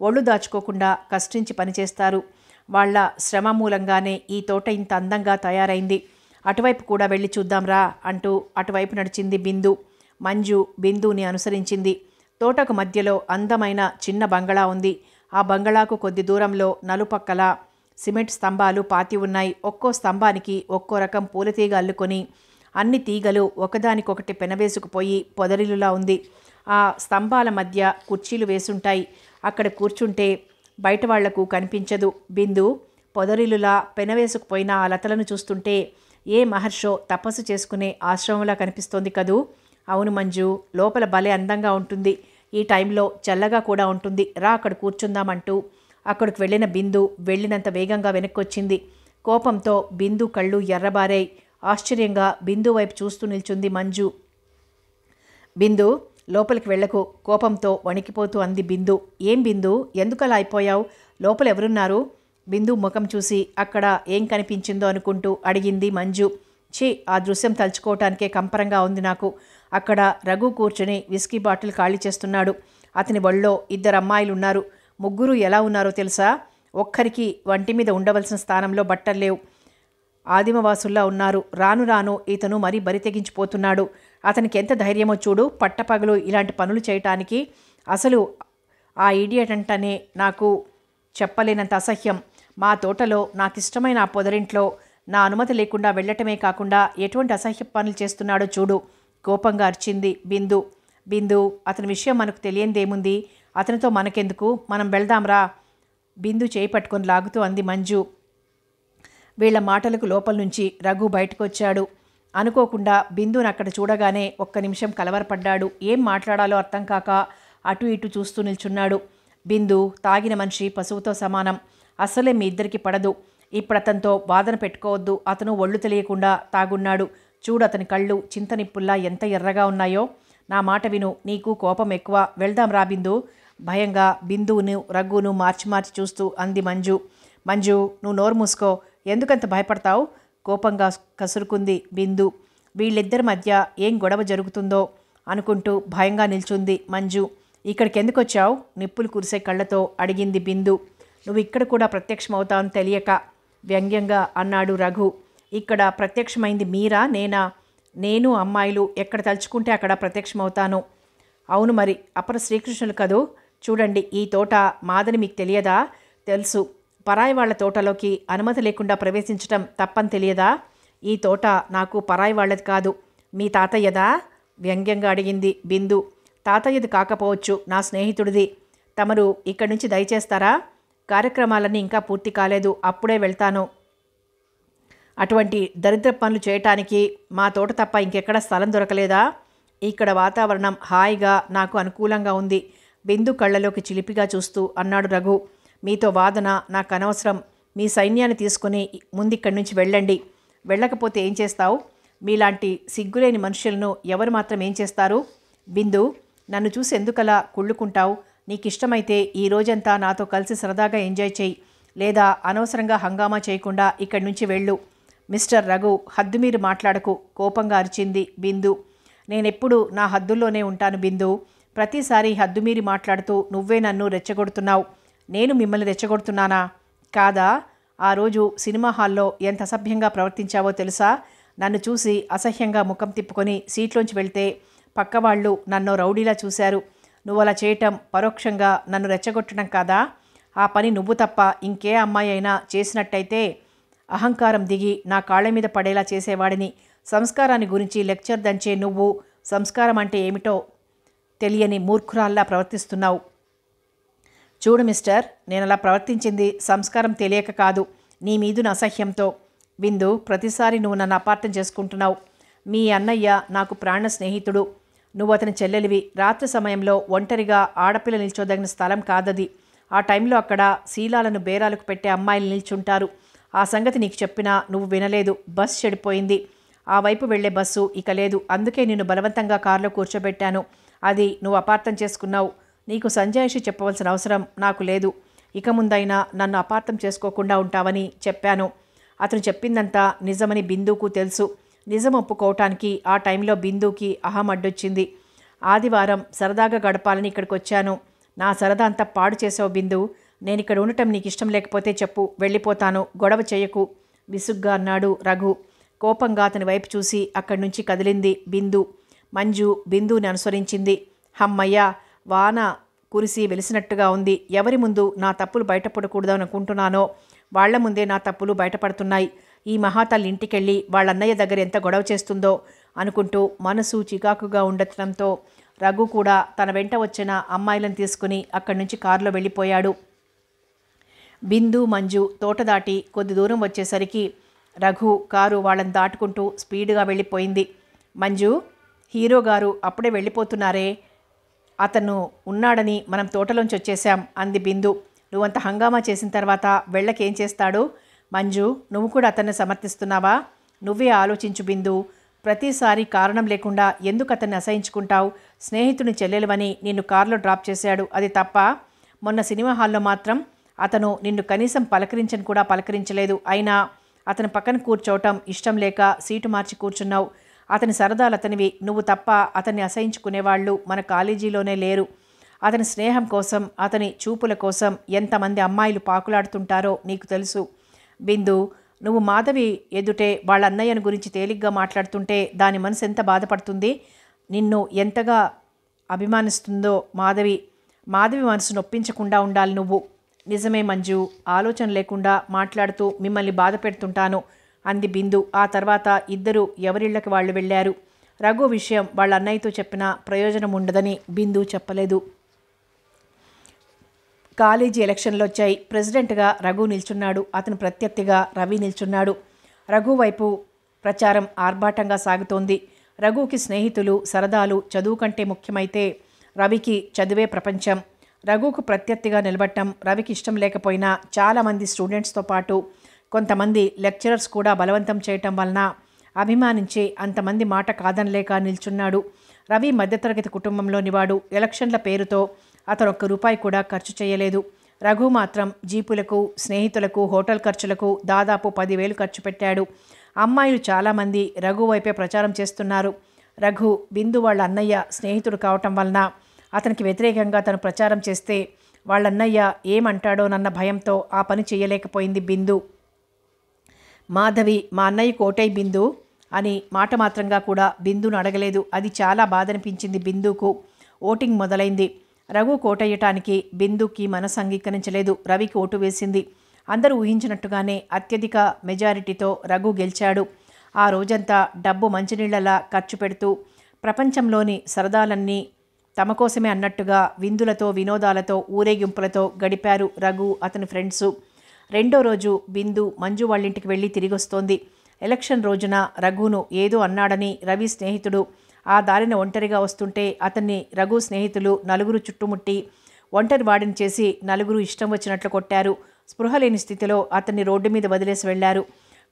ఒళ్ళు దాచుకోకుండా కష్టించి పనిచేస్తారు. వాళ్ళ శ్రమ మూలంగానే ఈ తోట ఇంత అందంగా తయారైంది. అటువైపు కూడా వెళ్ళి చూద్దాంరా అంటూ అటువైపు నడిచింది బిందు. మంజు బిందుని అనుసరించింది. తోటకు మధ్యలో అందమైన చిన్న బంగళా ఉంది. ఆ బంగళాకు కొద్ది దూరంలో నలుపక్కల సిమెంట్ స్తంభాలు పాతి ఉన్నాయి. ఒక్కో స్తంభానికి ఒక్కో రకం పూలతీగ అల్లుకొని అన్ని తీగలు ఒకదానికొకటి పెనవేసుకుపోయి పొదరిల్లులా ఉంది. ఆ స్తంభాల మధ్య కుర్చీలు వేసుంటాయి. అక్కడ కూర్చుంటే బయట వాళ్లకు కనిపించదు. బిందు, పొదరిల్లులా పెనవేసుకుపోయిన ఆ లతలను చూస్తుంటే ఏ మహర్షో తపస్సు చేసుకునే ఆశ్రమంలా కనిపిస్తోంది కదూ. అవును మంజు, లోపల భలే అందంగా ఉంటుంది. ఈ టైంలో చల్లగా కూడా ఉంటుంది. రా అక్కడ కూర్చుందామంటూ అక్కడికి వెళ్ళిన బిందు వెళ్ళినంత వేగంగా వెనక్కొచ్చింది. కోపంతో బిందు కళ్ళు ఎర్రబారాయి. ఆశ్చర్యంగా బిందు వైపు చూస్తూ నిల్చుంది మంజు. బిందు, లోపలికి వెళ్ళకు, కోపంతో వణికిపోతూ అంది బిందు. ఏం బిందు, ఎందుకలా అయిపోయావు? లోపల ఎవరున్నారు? బిందు ముఖం చూసి అక్కడ ఏం కనిపించిందో అనుకుంటూ అడిగింది మంజు. ఛీ, ఆ దృశ్యం తలుచుకోవటానికే కంపరంగా ఉంది నాకు. అక్కడ రఘు కూర్చుని విస్కీ బాటిల్ ఖాళీ చేస్తున్నాడు. అతని ఒళ్ళో 2 అమ్మాయిలున్నారు. ముగ్గురు ఎలా ఉన్నారో తెలుసా? ఒక్కరికి వంటి మీద ఉండవలసిన స్థానంలో బట్టలు లేవు. ఆదిమవాసుల్లా ఉన్నారు. రాను రాను ఇతను మరీ బరి తెగించిపోతున్నాడు. అతనికి ఎంత ధైర్యమో చూడు, పట్టపగలు ఇలాంటి పనులు చేయటానికి. అసలు ఆ ఇడియట్ అంటేనే నాకు చెప్పలేనంత అసహ్యం. మా తోటలో నాకిష్టమైన ఆ పొదరింట్లో నా అనుమతి లేకుండా వెళ్ళటమే కాకుండా ఎటువంటి అసహ్య పనులు చేస్తున్నాడో చూడు, కోపంగా అరిచింది బిందు. బిందు, అతని విషయం మనకు తెలియందేముంది? అతనితో మనకెందుకు, మనం వెళ్దాంరా. బిందు చేయి పట్టుకొని లాగుతూ అంది మంజు. వీళ్ల మాటలకు లోపల నుంచి రఘు బయటకొచ్చాడు. అనుకోకుండా బిందును అక్కడ చూడగానే ఒక్క నిమిషం కలవరపడ్డాడు. ఏం మాట్లాడాలో అర్థం కాక అటు ఇటు చూస్తూ నిల్చున్నాడు. బిందు తాగిన మనిషి పశువుతో సమానం. అస్సలే మీ ఇద్దరికి పడదు. ఇప్పుడు అతనితో వాదన పెట్టుకోవద్దు. అతను ఒళ్ళు తెలియకుండా తాగున్నాడు. చూడు అతని కళ్ళు చింతనిప్పుల్లా ఎంత ఎర్రగా ఉన్నాయో. నా మాట విను. నీకు కోపం ఎక్కువ. వెళ్దాం రా బిందు. భయంగా బిందువును రఘును మార్చి చూస్తూ అంది మంజు. మంజు, నువ్వు నోరు మూసుకో. ఎందుకంత భయపడతావు? కోపంగా కసురుకుంది బిందు. వీళ్ళిద్దరి మధ్య ఏం గొడవ జరుగుతుందో అనుకుంటూ భయంగా నిల్చుంది మంజు. ఇక్కడికి ఎందుకు వచ్చావు? నిప్పులు కురిసే కళ్ళతో అడిగింది బిందు. నువ్వు ఇక్కడ కూడా ప్రత్యక్షమవుతావని తెలియక వ్యంగ్యంగా అన్నాడు రఘు. ఇక్కడ ప్రత్యక్షమైంది మీరా నేనా? నేను అమ్మాయిలు ఎక్కడ తలుచుకుంటే అక్కడ ప్రత్యక్షమవుతాను. అవును మరి, అపర శ్రీకృష్ణులు కదూ. చూడండి, ఈ తోట మాదని మీకు తెలియదా? తెలుసు. పరాయి వాళ్ల తోటలోకి అనుమతి లేకుండా ప్రవేశించటం తప్పని తెలియదా? ఈ తోట నాకు పరాయి వాళ్ళది కాదు. మీ తాతయ్యదా? వ్యంగ్యంగా అడిగింది బిందు. తాతయ్యది కాకపోవచ్చు, నా స్నేహితుడిది. తమరు ఇక్కడి నుంచి దయచేస్తారా? కార్యక్రమాలన్నీ ఇంకా పూర్తి కాలేదు, అప్పుడే వెళ్తాను. అటువంటి దరిద్ర పనులు చేయటానికి మా తోట తప్ప ఇంకెక్కడ స్థలం దొరకలేదా? ఇక్కడ వాతావరణం హాయిగా నాకు అనుకూలంగా ఉంది. బిందు కళ్ళలోకి చిలిపిగా చూస్తూ అన్నాడు రఘు. మీతో వాదన నాకు అనవసరం. మీ సైన్యాన్ని తీసుకుని ముందిక్కడి నుంచి వెళ్ళండి. వెళ్ళకపోతే ఏం చేస్తావు? మీలాంటి సిగ్గులేని మనుషులను ఎవరు మాత్రం ఏం చేస్తారు? బిందు, నన్ను చూసి ఎందుకలా కుళ్ళుకుంటావు? నీకిష్టమైతే ఈ రోజంతా నాతో కలిసి సరదాగా ఎంజాయ్ చేయి. లేదా అనవసరంగా హంగామా చేయకుండా ఇక్కడి నుంచి వెళ్ళు. మిస్టర్ రఘు, హద్దు మీరు మాట్లాడకు, కోపంగా అరిచింది బిందు. నేనెప్పుడు నా హద్దుల్లోనే ఉంటాను బిందు. ప్రతిసారి హద్దుమీరి మాట్లాడుతూ నువ్వే నన్ను రెచ్చగొడుతున్నావు. నేను మిమ్మల్ని రెచ్చగొడుతున్నానా? కాదా? ఆ రోజు సినిమా హాల్లో ఎంత అసభ్యంగా ప్రవర్తించావో తెలుసా? నన్ను చూసి అసహ్యంగా ముఖం తిప్పుకొని సీట్లోంచి వెళ్తే పక్కవాళ్ళు నన్ను రౌడీలా చూశారు. నువ్వు అలా చేయటం పరోక్షంగా నన్ను రెచ్చగొట్టడం కాదా? ఆ పని నువ్వు తప్ప ఇంకే అమ్మాయి అయినా చేసినట్టయితే అహంకారం దిగి నా కాళ్ళ మీద పడేలా చేసేవాడిని. సంస్కారాన్ని గురించి లెక్చర్ దంచే నువ్వు సంస్కారం అంటే ఏమిటో తెలియని మూర్ఖురాల్లా ప్రవర్తిస్తున్నావు. చూడు మిస్టర్, నేను అలా ప్రవర్తించింది సంస్కారం తెలియక కాదు, నీ మీదున అసహ్యంతో. బిందు, ప్రతిసారి నువ్వు నన్ను అపార్థం చేసుకుంటున్నావు. మీ అన్నయ్య నాకు ప్రాణ స్నేహితుడు. నువ్వు అతని చెల్లెలివి. రాత్రి సమయంలో ఒంటరిగా ఆడపిల్ల నిల్చోదగిన స్థలం కాదది. ఆ టైంలో అక్కడ శీలాలను బేరాలకు పెట్టే అమ్మాయిలు నిల్చుంటారు. ఆ సంగతి నీకు చెప్పినా నువ్వు వినలేదు. బస్ చెడిపోయింది. ఆ వైపు వెళ్లే బస్సు ఇక లేదు. అందుకే నిన్ను బలవంతంగా కారులో కూర్చోబెట్టాను. అది నువ్వు అపార్థం చేసుకున్నావు. నీకు సంజాయిషి చెప్పవలసిన అవసరం నాకు లేదు. ఇక ముందైనా నన్ను అపార్థం చేసుకోకుండా ఉంటావని చెప్పాను. అతను చెప్పిందంతా నిజమని బిందుకు తెలుసు. నిజం ఒప్పుకోవటానికి ఆ టైంలో బిందుకి అహం అడ్డొచ్చింది. ఆదివారం సరదాగా గడపాలని ఇక్కడికి వచ్చాను. నా సరదా అంతా పాడు చేసావు బిందు. నేను ఇక్కడ ఉండటం నీకు ఇష్టం లేకపోతే చెప్పు, వెళ్ళిపోతాను. గొడవ చేయకు, విసుగ్గా అన్నాడు రఘు. కోపంగా అతని వైపు చూసి అక్కడి నుంచి కదిలింది బిందు. మంజు బిందుని అనుసరించింది. హమ్మయ్య, వాన కురిసి వెలిసినట్టుగా ఉంది. ఎవరి ముందు నా తప్పులు బయటపడకూడదని అనుకుంటున్నానో వాళ్ల ముందే నా తప్పులు బయటపడుతున్నాయి. ఈ మహాతల్లి ఇంటికెళ్ళి వాళ్ళన్నయ్య దగ్గర ఎంత గొడవ చేస్తుందో అనుకుంటూ మనసు చికాకుగా ఉండటంతో రఘు కూడా తన వెంట వచ్చిన అమ్మాయిలను తీసుకుని అక్కడి నుంచి కారులో వెళ్ళిపోయాడు. బిందు మంజు తోట దాటి కొద్ది దూరం వచ్చేసరికి రఘు కారు వాళ్ళని దాటుకుంటూ స్పీడ్గా వెళ్ళిపోయింది. మంజు, హీరో గారు అప్పుడే వెళ్ళిపోతున్నారే, అతను ఉన్నాడని మనం తోటలోంచి వచ్చేసాం అంది బిందు. నువ్వంత హంగామా చేసిన తర్వాత వెళ్ళకేం చేస్తాడు? మంజు, నువ్వు కూడా అతన్ని సమర్థిస్తున్నావా? నువ్వే ఆలోచించు బిందు. ప్రతిసారి కారణం లేకుండా ఎందుకు అతన్ని అసహించుకుంటావు? స్నేహితుని చెల్లెలువని నిన్ను కారులో డ్రాప్ చేశాడు, అది తప్ప? మొన్న సినిమా హాల్లో మాత్రం అతను నిన్ను కనీసం పలకరించని కూడా పలకరించలేదు. అయినా అతని పక్కన కూర్చోవటం ఇష్టం లేక సీటు మార్చి కూర్చున్నావు. అతని సరదాలు అతనివి. నువ్వు తప్ప అతన్ని అసహించుకునేవాళ్ళు మన కాలేజీలోనే లేరు. అతని స్నేహం కోసం, అతని చూపుల కోసం ఎంతమంది అమ్మాయిలు పాకులాడుతుంటారో నీకు తెలుసు. బిందు, నువ్వు మాధవి ఎదుటే వాళ్ళ అన్నయ్యను గురించి తేలిగ్గా మాట్లాడుతుంటే దాని మనసు ఎంత బాధపడుతుంది? నిన్ను ఎంతగా అభిమానిస్తుందో మాధవి మనసు నొప్పించకుండా ఉండాలి నువ్వు. నిజమే మంజు, ఆలోచన లేకుండా మాట్లాడుతూ మిమ్మల్ని బాధ పెడుతుంటాను అంది బిందు. ఆ తర్వాత ఇద్దరు ఎవరిళ్ళకి వాళ్ళు వెళ్ళారు. రఘు విషయం వాళ్ళ అన్నయ్యతో చెప్పినా ప్రయోజనం ఉండదని బిందు చెప్పలేదు. కాలేజీ ఎలక్షన్లు వచ్చాయి. ప్రెసిడెంట్గా రఘు నిల్చున్నాడు. అతని ప్రత్యర్థిగా రవి నిల్చున్నాడు. రఘు వైపు ప్రచారం ఆర్భాటంగా సాగుతోంది. రఘుకి స్నేహితులు, సరదాలు చదువు కంటే ముఖ్యమైతే రవికి చదువే ప్రపంచం. రఘుకు ప్రత్యర్థిగా నిలబడటం రవికి ఇష్టం లేకపోయినా చాలామంది స్టూడెంట్స్తో పాటు కొంతమంది లెక్చరర్స్ కూడా బలవంతం చేయటం వలన అభిమానించే అంతమంది మాట కాదనలేక నిల్చున్నాడు. రవి మధ్యతరగతి కుటుంబంలోనివాడు. ఎలక్షన్ల పేరుతో అతను ₹1 కూడా ఖర్చు చేయలేదు. రఘు మాత్రం జీపులకు, స్నేహితులకు, హోటల్ ఖర్చులకు దాదాపు 10,000 ఖర్చు పెట్టాడు. అమ్మాయిలు చాలామంది రఘు వైపే ప్రచారం చేస్తున్నారు. రఘు బిందు వాళ్ళ అన్నయ్య స్నేహితుడు కావటం వలన అతనికి వ్యతిరేకంగా తను ప్రచారం చేస్తే వాళ్ళన్నయ్య ఏమంటాడోనన్న భయంతో ఆ పని చేయలేకపోయింది బిందు. మాధవి మా అన్నయ్య కోటై బిందు అని మాట మాత్రంగా కూడా బిందును అడగలేదు. అది చాలా బాధనిపించింది బిందుకు. ఓటింగ్ మొదలైంది. రఘు కోటయ్యటానికి బిందుకి మనసు అంగీకరించలేదు. రవికి ఓటు వేసింది. అందరూ ఊహించినట్టుగానే అత్యధిక మెజారిటీతో రఘు గెలిచాడు. ఆ రోజంతా డబ్బు మంచినీళ్లలా ఖర్చు పెడుతూ ప్రపంచంలోని సరదాలన్నీ తమ కోసమే అన్నట్టుగా విందులతో, వినోదాలతో, ఊరేగింపులతో గడిపారు రఘు, అతని ఫ్రెండ్సు. రెండో రోజు బిందు మంజు వాళ్ళింటికి వెళ్ళి తిరిగొస్తోంది. ఎలక్షన్ రోజున రఘును ఏదో అన్నాడని రవి స్నేహితుడు ఆ దారిన ఒంటరిగా వస్తుంటే అతన్ని రఘు స్నేహితులు నలుగురు చుట్టుముట్టి ఒంటరి వాడిని చేసి నలుగురు ఇష్టం వచ్చినట్లు కొట్టారు. స్పృహ లేని స్థితిలో అతన్ని రోడ్డు మీద వదిలేసి వెళ్లారు.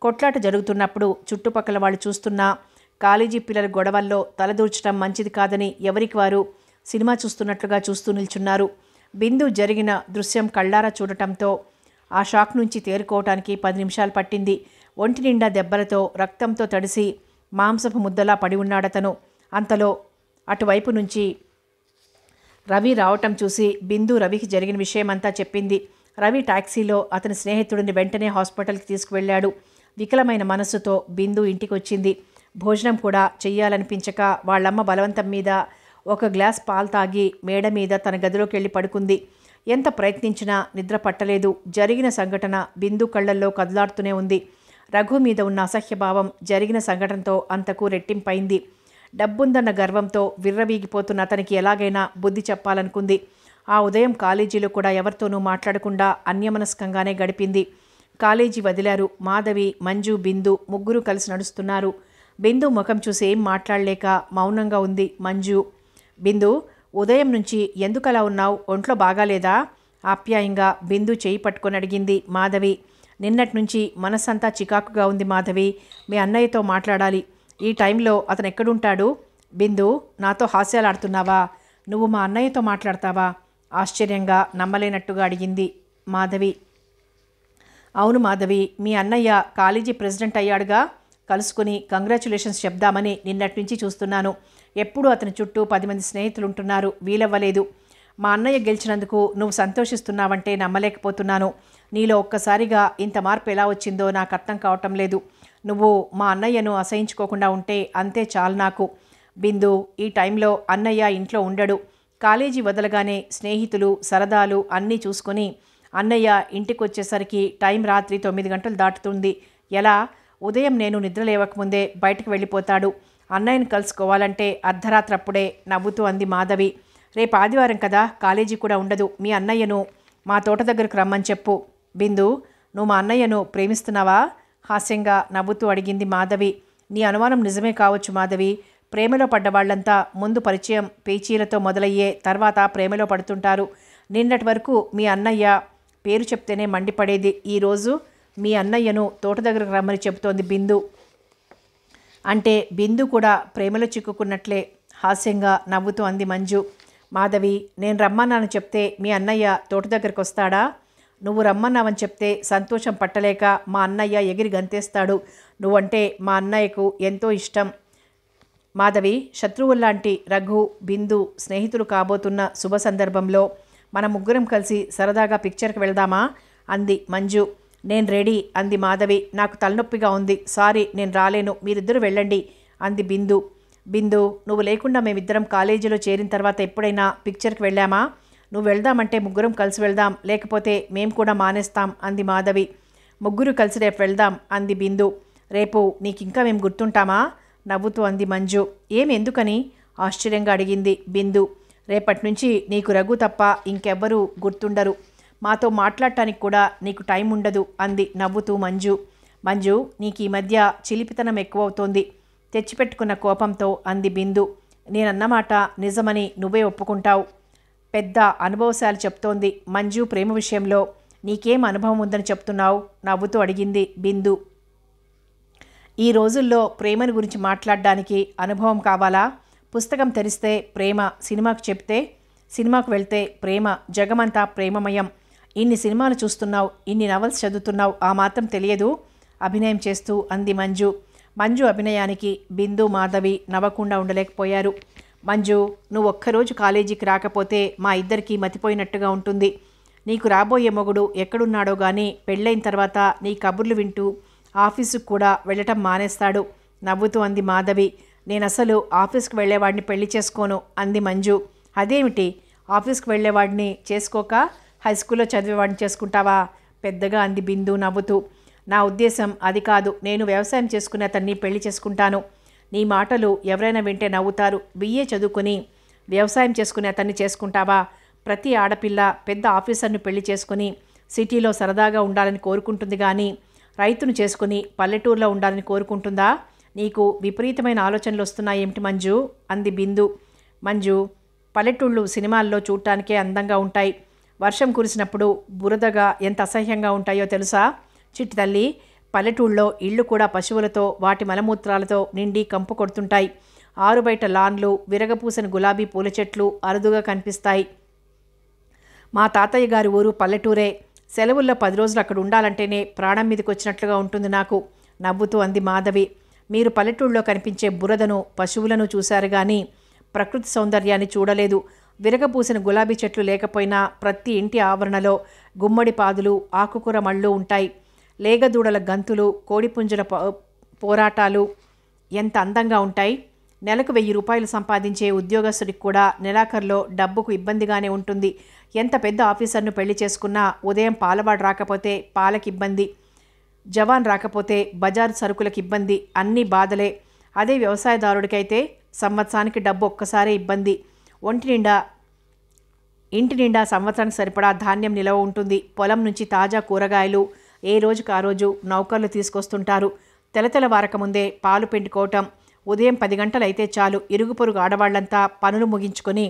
కొట్లాట జరుగుతున్నప్పుడు చుట్టుపక్కల వాళ్ళు చూస్తున్నా కాలేజీ పిల్లల గొడవల్లో తలదూర్చడం మంచిది కాదని ఎవరికి వారు సినిమా చూస్తున్నట్లుగా చూస్తూ నిల్చున్నారు. బిందు జరిగిన దృశ్యం కళ్ళారా చూడటంతో ఆ షాక్ నుంచి తేరుకోవటానికి 10 నిమిషాలు పట్టింది. ఒంటి నిండా దెబ్బలతో, రక్తంతో తడిసి మాంసపు ముద్దలా పడి ఉన్నాడతను. అంతలో అటువైపు నుంచి రవి రావటం చూసి బిందు రవికి జరిగిన విషయమంతా చెప్పింది. రవి టాక్సీలో అతని స్నేహితుడిని వెంటనే హాస్పిటల్కి తీసుకువెళ్ళాడు. వికలమైన మనస్సుతో బిందు ఇంటికి వచ్చింది. భోజనం కూడా చెయ్యాలనిపించక వాళ్ళమ్మ బలవంతం మీద 1 గ్లాస్ పాలు తాగి మేడ మీద తన గదిలోకి వెళ్ళి పడుకుంది. ఎంత ప్రయత్నించినా నిద్ర పట్టలేదు. జరిగిన సంఘటన బిందు కళ్ళల్లో కదలాడుతూనే ఉంది. రఘు మీద ఉన్న అసహ్యభావం జరిగిన సంఘటనతో అంతకు రెట్టింపైంది. డబ్బుందన్న గర్వంతో విర్రవీగిపోతున్న అతనికి ఎలాగైనా బుద్ధి చెప్పాలనుకుంది. ఆ ఉదయం కాలేజీలో కూడా ఎవరితోనూ మాట్లాడకుండా అన్యమనస్కంగానే గడిపింది. కాలేజీ వదిలారు. మాధవి, మంజు, బిందు ముగ్గురు కలిసి నడుస్తున్నారు. బిందు ముఖం చూసి ఏం మాట్లాడలేక మౌనంగా ఉంది మంజు. బిందు, ఉదయం నుంచి ఎందుకలా ఉన్నావు? ఒంట్లో బాగాలేదా? ఆప్యాయంగా బిందు చేయి పట్టుకొని అడిగింది మాధవి. నిన్నటి నుంచి మనసంతా చికాకుగా ఉంది మాధవి. మీ అన్నయ్యతో మాట్లాడాలి. ఈ టైంలో అతను ఎక్కడుంటాడు? బిందు, నాతో హాస్యాలాడుతున్నావా? నువ్వు మా అన్నయ్యతో మాట్లాడతావా? ఆశ్చర్యంగా నమ్మలేనట్టుగా అడిగింది మాధవి. అవును మాధవి, మీ అన్నయ్య కాలేజీ ప్రెసిడెంట్ అయ్యాడుగా. కలుసుకుని కంగ్రాచ్యులేషన్స్ చెప్దామని నిన్నటి నుంచి చూస్తున్నాను. ఎప్పుడూ అతని చుట్టూ 10 మంది స్నేహితులు ఉంటున్నారు. వీలవ్వలేదు. మా అన్నయ్య గెలిచినందుకు నువ్వు సంతోషిస్తున్నావంటే నమ్మలేకపోతున్నాను. నీలో ఒక్కసారిగా ఇంత మార్పు ఎలా వచ్చిందో నాకు అర్థం కావటం లేదు. నువ్వు మా అన్నయ్యను అసహించుకోకుండా ఉంటే అంతే చాలు నాకు. బిందు, ఈ టైంలో అన్నయ్య ఇంట్లో ఉండడు. కాలేజీ వదలగానే స్నేహితులు, సరదాలు అన్నీ చూసుకొని అన్నయ్య ఇంటికి వచ్చేసరికి టైం రాత్రి 9 గంటలు దాటుతుంది. ఎలా? ఉదయం నేను నిద్ర లేవకముందే బయటకు వెళ్ళిపోతాడు. అన్నయ్యను కలుసుకోవాలంటే అర్ధరాత్రప్పుడే నవ్వుతూ అంది మాధవి. రేపు ఆదివారం కదా, కాలేజీ కూడా ఉండదు. మీ అన్నయ్యను మా తోట దగ్గరకు రమ్మని చెప్పు. బిందు, నువ్వు మా అన్నయ్యను ప్రేమిస్తున్నావా? హాస్యంగా నవ్వుతూ అడిగింది మాధవి. నీ అనుమానం నిజమే కావచ్చు మాధవి. ప్రేమలో పడ్డవాళ్లంతా ముందు పరిచయం పేచీలతో మొదలయ్యే తర్వాత ప్రేమలో పడుతుంటారు. నిన్నటి వరకు మీ అన్నయ్య పేరు చెప్తేనే మండిపడేది. ఈరోజు మీ అన్నయ్యను తోట దగ్గరకు రమ్మని చెబుతోంది బిందు. అంటే బిందు కూడా ప్రేమలో చిక్కుకున్నట్లే హాస్యంగా నవ్వుతూ అంది మంజు. మాధవి, నేను రమ్మన్నాను చెప్తే మీ అన్నయ్య తోట దగ్గరకు వస్తాడా? నువ్వు రమ్మన్నావని చెప్తే సంతోషం పట్టలేక మా అన్నయ్య ఎగిరి గంతేస్తాడు. నువ్వంటే మా అన్నయ్యకు ఎంతో ఇష్టం. మాధవి, శత్రువుల్లాంటి రఘు, బిందు స్నేహితులు కాబోతున్న శుభ సందర్భంలో మన ముగ్గురం కలిసి సరదాగా పిక్చర్కి వెళ్దామా? అంది మంజు. నేను రెడీ అంది మాధవి. నాకు తలనొప్పిగా ఉంది. సారీ, నేను రాలేను. మీరిద్దరూ వెళ్ళండి అంది బిందు. బిందు, నువ్వు లేకుండా మేమిద్దరం కాలేజీలో చేరిన తర్వాత ఎప్పుడైనా పిక్చర్కి వెళ్ళామా? నువ్వు వెళ్దామంటే ముగ్గురం కలిసి వెళ్దాం, లేకపోతే మేము కూడా మానేస్తాం అంది మాధవి. ముగ్గురు కలిసి రేపు వెళ్దాం అంది బిందు. రేపు నీకింకా మేము గుర్తుంటామా? నవ్వుతూ అంది మంజు. ఎందుకని ఆశ్చర్యంగా అడిగింది బిందు. రేపటి నుంచి నీకు రఘు తప్ప ఇంకెవ్వరూ గుర్తుండరు. మాతో మాట్లాడటానికి కూడా నీకు టైం ఉండదు అంది నవ్వుతూ మంజు. మంజు, నీకు ఈ మధ్య చిలిపితనం ఎక్కువవుతోంది తెచ్చిపెట్టుకున్న కోపంతో అంది బిందు. నేనన్నమాట నిజమని నువ్వే ఒప్పుకుంటావు. పెద్ద అనుభవశాలి చెప్తోంది. మంజు ప్రేమ విషయంలో నీకేం అనుభవం ఉందని చెప్తున్నావు నవ్వుతూ అడిగింది బిందు. ఈ రోజుల్లో ప్రేమను గురించి మాట్లాడడానికి అనుభవం కావాలా? పుస్తకం తెరిస్తే ప్రేమ, సినిమాకు వెళ్తే ప్రేమ, జగమంతా ప్రేమమయం. ఇన్ని సినిమాలు చూస్తున్నావు, ఇన్ని నవల్స్ చదువుతున్నావు, ఆ మాత్రం తెలియదు అభినయం చేస్తూ అంది మంజు. మంజు అభినయానికి బిందు, మాధవి నవ్వకుండా ఉండలేకపోయారు. మంజు, నువ్వు ఒక్కరోజు కాలేజీకి రాకపోతే మా ఇద్దరికీ మతిపోయినట్టుగా ఉంటుంది. నీకు రాబోయే మొగుడు ఎక్కడున్నాడో గానీ పెళ్ళైన తర్వాత నీ కబుర్లు వింటూ ఆఫీసుకు కూడా వెళ్ళటం మానేస్తాడు నవ్వుతూ అంది మాధవి. నేనసలు ఆఫీస్కి వెళ్ళేవాడిని పెళ్లి చేసుకోను అంది మంజు. అదేమిటి, ఆఫీస్కి వెళ్ళేవాడిని చేసుకోక హైస్కూల్లో చదివేవాడిని చేసుకుంటావా పెద్దగా అంది బిందు నవ్వుతూ. నా ఉద్దేశం అది కాదు. నేను వ్యవసాయం చేసుకునే అతన్ని పెళ్లి చేసుకుంటాను. నీ మాటలు ఎవరైనా వింటే నవ్వుతారు. బిఏ చదువుకుని వ్యవసాయం చేసుకునే అతన్ని చేసుకుంటావా? ప్రతి ఆడపిల్ల పెద్ద ఆఫీసర్ను పెళ్లి చేసుకుని సిటీలో సరదాగా ఉండాలని కోరుకుంటుంది కానీ రైతును చేసుకుని పల్లెటూరులో ఉండాలని కోరుకుంటుందా? నీకు విపరీతమైన ఆలోచనలు వస్తున్నాయేమిటి మంజు అంది బిందు. మంజు, పల్లెటూళ్ళు సినిమాల్లో చూడటానికే అందంగా ఉంటాయి. వర్షం కురిసినప్పుడు బురదగా ఎంత అసహ్యంగా ఉంటాయో తెలుసా? చిట్టి తల్లి, పల్లెటూళ్ళలో ఇళ్ళు కూడా పశువులతో వాటి మలమూత్రాలతో నిండి కంపు కొడుతుంటాయి. ఆరుబయట లాన్లు, విరగపూసిన గులాబీ పూల చెట్లు అరుదుగా కనిపిస్తాయి. మా తాతయ్య గారి ఊరు పల్లెటూరే. సెలవుల్లో 10 రోజులు అక్కడ ఉండాలంటేనే ప్రాణం మీదకి వచ్చినట్లుగా ఉంటుంది నాకు నవ్వుతూ అంది మాధవి. మీరు పల్లెటూళ్ళలో కనిపించే బురదను, పశువులను చూశారు కానీ ప్రకృతి సౌందర్యాన్ని చూడలేదు. విరగపూసిన గులాబీ చెట్లు లేకపోయినా ప్రతి ఇంటి ఆవరణలో గుమ్మడి పాదులు, ఆకుకూర మళ్ళు ఉంటాయి. లేగదూడల గంతులు, కోడిపుంజుల పోరాటాలు ఎంత అందంగా ఉంటాయి. నెలకు 1000 రూపాయలు సంపాదించే ఉద్యోగస్తుడికి కూడా నెలాఖరులో డబ్బుకు ఇబ్బందిగానే ఉంటుంది. ఎంత పెద్ద ఆఫీసర్ను పెళ్లి చేసుకున్నా ఉదయం పాలవాడు రాకపోతే పాలకి ఇబ్బంది, జవాన్ రాకపోతే బజారు సరుకులకు ఇబ్బంది, అన్నీ బాధలే. అదే వ్యవసాయదారుడికైతే సంవత్సరానికి డబ్బు ఒక్కసారే ఇబ్బంది. ఇంటి నిండా సంవత్సరానికి సరిపడా ధాన్యం నిలవ ఉంటుంది. పొలం నుంచి తాజా కూరగాయలు ఏ రోజుకు ఆ రోజు నౌకర్లు తీసుకొస్తుంటారు. తెలతెలవారకముందే పాలు పిండుకోవటం. ఉదయం 10 గంటలైతే చాలు ఇరుగు పొరుగు ఆడవాళ్లంతా పనులు ముగించుకొని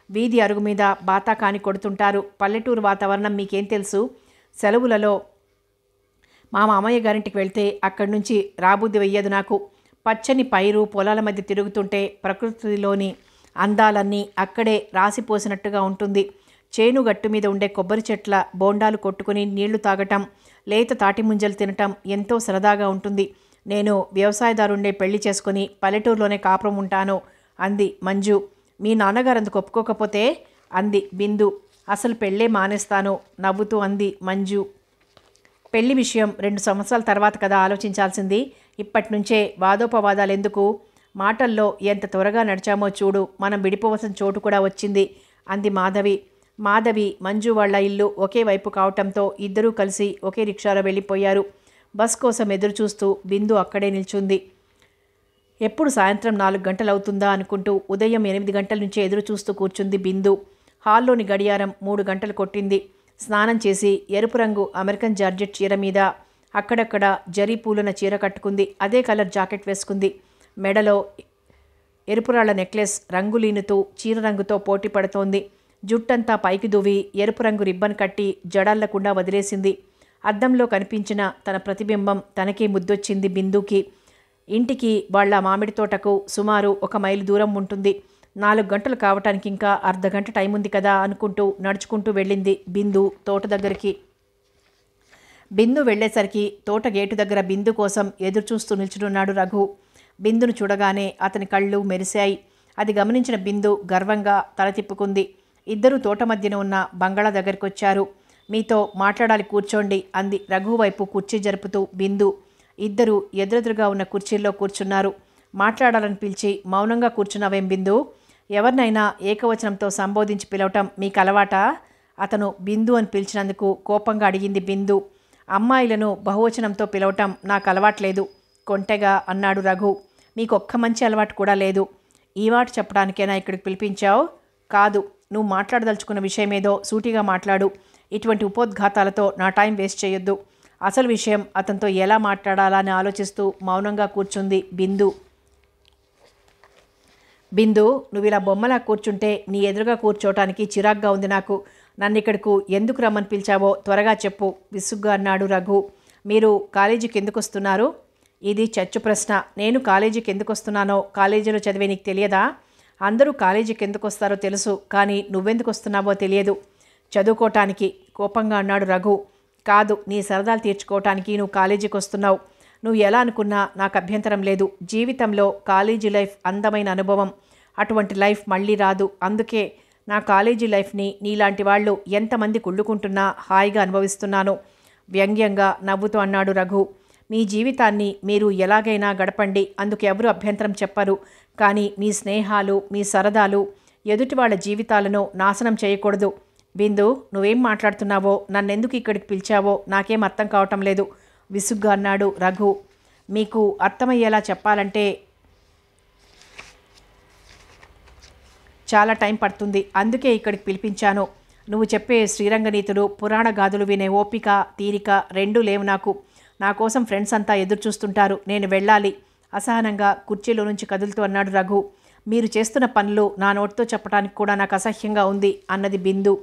వీధి అరుగు మీద బాతాకాని కొడుతుంటారు. పల్లెటూరు వాతావరణం మీకేం తెలుసు? సెలవులలో మా మామయ్య గారింటికి వెళ్తే అక్కడి నుంచి రాబుద్ది వెయ్యదు నాకు. పచ్చని పైరు పొలాల మధ్య తిరుగుతుంటే ప్రకృతిలోని అందాలన్నీ అక్కడే రాసిపోసినట్టుగా ఉంటుంది. చేను గట్టు మీద ఉండే కొబ్బరి చెట్ల బోండాలు కొట్టుకుని నీళ్లు తాగటం, లేత తాటి ముంజలు తినటం ఎంతో సరదాగా ఉంటుంది. నేను వ్యవసాయదారుండే పెళ్లి చేసుకుని పల్లెటూరులోనే కాపురం ఉంటాను అంది మంజు. మీ నాన్నగారు అందుకు ఒప్పుకోకపోతే అంది బిందు. అసలు పెళ్ళే మానేస్తాను నవ్వుతూ అంది మంజు. పెళ్లి విషయం 2 సంవత్సరాల తర్వాత కదా ఆలోచించాల్సింది. ఇప్పటి నుంచే వాదోపవాదాలు ఎందుకు? మాటల్లో ఎంత త్వరగా నడిచామో చూడు. మనం విడిపోవలసిన చోటు కూడా వచ్చింది అంది మాధవి. మంజు వాళ్ళ ఇల్లు ఒకే వైపు కావటంతో ఇద్దరూ కలిసి ఒకే రిక్షాలో వెళ్ళిపోయారు. బస్ కోసం ఎదురు చూస్తూ బిందు అక్కడే నిల్చుంది. ఎప్పుడు సాయంత్రం 4 గంటలవుతుందా అనుకుంటూ ఉదయం 8 గంటల నుంచి ఎదురు చూస్తూ కూర్చుంది బిందు. హాల్లోని గడియారం 3 గంటలు కొట్టింది. స్నానం చేసి ఎరుపు రంగు అమెరికన్ జార్జెట్ చీర మీద అక్కడక్కడ జరీ పూలున్న చీర కట్టుకుంది. అదే కలర్ జాకెట్ వేసుకుంది. మెడలో ఎరుపురాళ్ల నెక్లెస్ రంగులీనుతూ చీర రంగుతో పోటీ పడుతోంది. జుట్టంతా పైకి దువ్వి ఎరుపు రంగు రిబ్బన్ కట్టి జడల్లకుండా వదిలేసింది. అద్దంలో కనిపించిన తన ప్రతిబింబం తనకే ముద్దొచ్చింది బిందుకి. ఇంటికి వాళ్ల మామిడి తోటకు సుమారు 1 మైలు దూరం ఉంటుంది. 4 గంటలు కావటానికి ఇంకా అర్ధగంట టైం ఉంది కదా అనుకుంటూ నడుచుకుంటూ వెళ్ళింది బిందు తోట దగ్గరికి. బిందు వెళ్లేసరికి తోట గేటు దగ్గర బిందు కోసం ఎదురుచూస్తూ నిల్చునున్నాడు రఘు. బిందును చూడగానే అతని కళ్ళు మెరిశాయి. అది గమనించిన బిందు గర్వంగా తల తిప్పుకుంది. ఇద్దరూ తోట మధ్యన ఉన్న బంగాళా దగ్గరికొచ్చారు. మీతో మాట్లాడాలి, కూర్చోండి అంది రఘు వైపు కుర్చీ జరుపుతూ బిందు. ఇద్దరూ ఎదురెదురుగా ఉన్న కుర్చీల్లో కూర్చున్నారు. మాట్లాడాలని పిలిచి మౌనంగా కూర్చున్నావేం బిందు? ఎవరినైనా ఏకవచనంతో సంబోధించి పిలవటం మీకు అలవాటా? అతను బిందు అని పిలిచినందుకు కోపంగా అడిగింది బిందు. అమ్మాయిలను బహువచనంతో పిలవటం నాకు అలవాట్లేదు కొంటెగా అన్నాడు రఘు. మీకొక్క మంచి అలవాటు కూడా లేదు. ఈ మాట చెప్పడానికైనా ఇక్కడికి పిలిపించావు? కాదు, నువ్వు మాట్లాడదలుచుకున్న విషయమేదో సూటిగా మాట్లాడు. ఇటువంటి ఉపోద్ఘాతాలతో నా టైం వేస్ట్ చేయొద్దు. అసలు విషయం అతనితో ఎలా మాట్లాడాలా అని ఆలోచిస్తూ మౌనంగా కూర్చుంది బిందు. బిందు, నువ్వు ఇలా బొమ్మలా కూర్చుంటే నీ ఎదురుగా కూర్చోటానికి చిరాగ్గా ఉంది నాకు. నన్ను ఇక్కడకు ఎందుకు రమ్మని పిలిచావో త్వరగా చెప్పు విసుగ్గా అన్నాడు రఘు. మీరు కాలేజీకి ఎందుకు వస్తున్నారు? ఇది చచ్చు ప్రశ్న. నేను కాలేజీకి ఎందుకు వస్తున్నానో కాలేజీలో చదివే నీకు తెలియదా? అందరూ కాలేజీకి ఎందుకు వస్తారో తెలుసు, కానీ నువ్వెందుకు వస్తున్నావో తెలియదు. చదువుకోవటానికి కోపంగా అన్నాడు రఘు. కాదు, నీ సరదాలు తీర్చుకోవటానికి నువ్వు కాలేజీకి వస్తున్నావు. నువ్వు ఎలా అనుకున్నా నాకు అభ్యంతరం లేదు. జీవితంలో కాలేజీ లైఫ్ అందమైన అనుభవం. అటువంటి లైఫ్ మళ్ళీ రాదు. అందుకే నా కాలేజీ లైఫ్ని నీలాంటి వాళ్ళు ఎంతమంది కుళ్ళుకుంటున్నా హాయిగా అనుభవిస్తున్నాను వ్యంగ్యంగా నవ్వుతూ అన్నాడు రఘు. మీ జీవితాన్ని మీరు ఎలాగైనా గడపండి, అందుకు ఎవరు అభ్యంతరం చెప్పరు. కానీ మీ స్నేహాలు, మీ సరదాలు ఎదుటి వాళ్ళ జీవితాలను నాశనం చేయకూడదు. బిందు, నువ్వేం మాట్లాడుతున్నావో, నన్నెందుకు ఇక్కడికి పిలిచావో నాకేం అర్థం కావటం లేదు విసుగ్గా అన్నాడు రఘు. మీకు అర్థమయ్యేలా చెప్పాలంటే చాలా టైం పడుతుంది, అందుకే ఇక్కడికి పిలిపించాను. నువ్వు చెప్పే శ్రీరంగనీతులు, పురాణ గాథలు వినే ఓపిక, తీరిక రెండూ లేవు నాకు. నా కోసం ఫ్రెండ్స్ అంతా ఎదురు చూస్తుంటారు. నేను వెళ్ళాలి అసహనంగా కుర్చీలో నుంచి కదులుతూ అన్నాడు రఘు. మీరు చేస్తున్న పనులు నా నోటితో చెప్పడానికి కూడా నాకు అసహ్యంగా ఉంది అన్నది బిందు.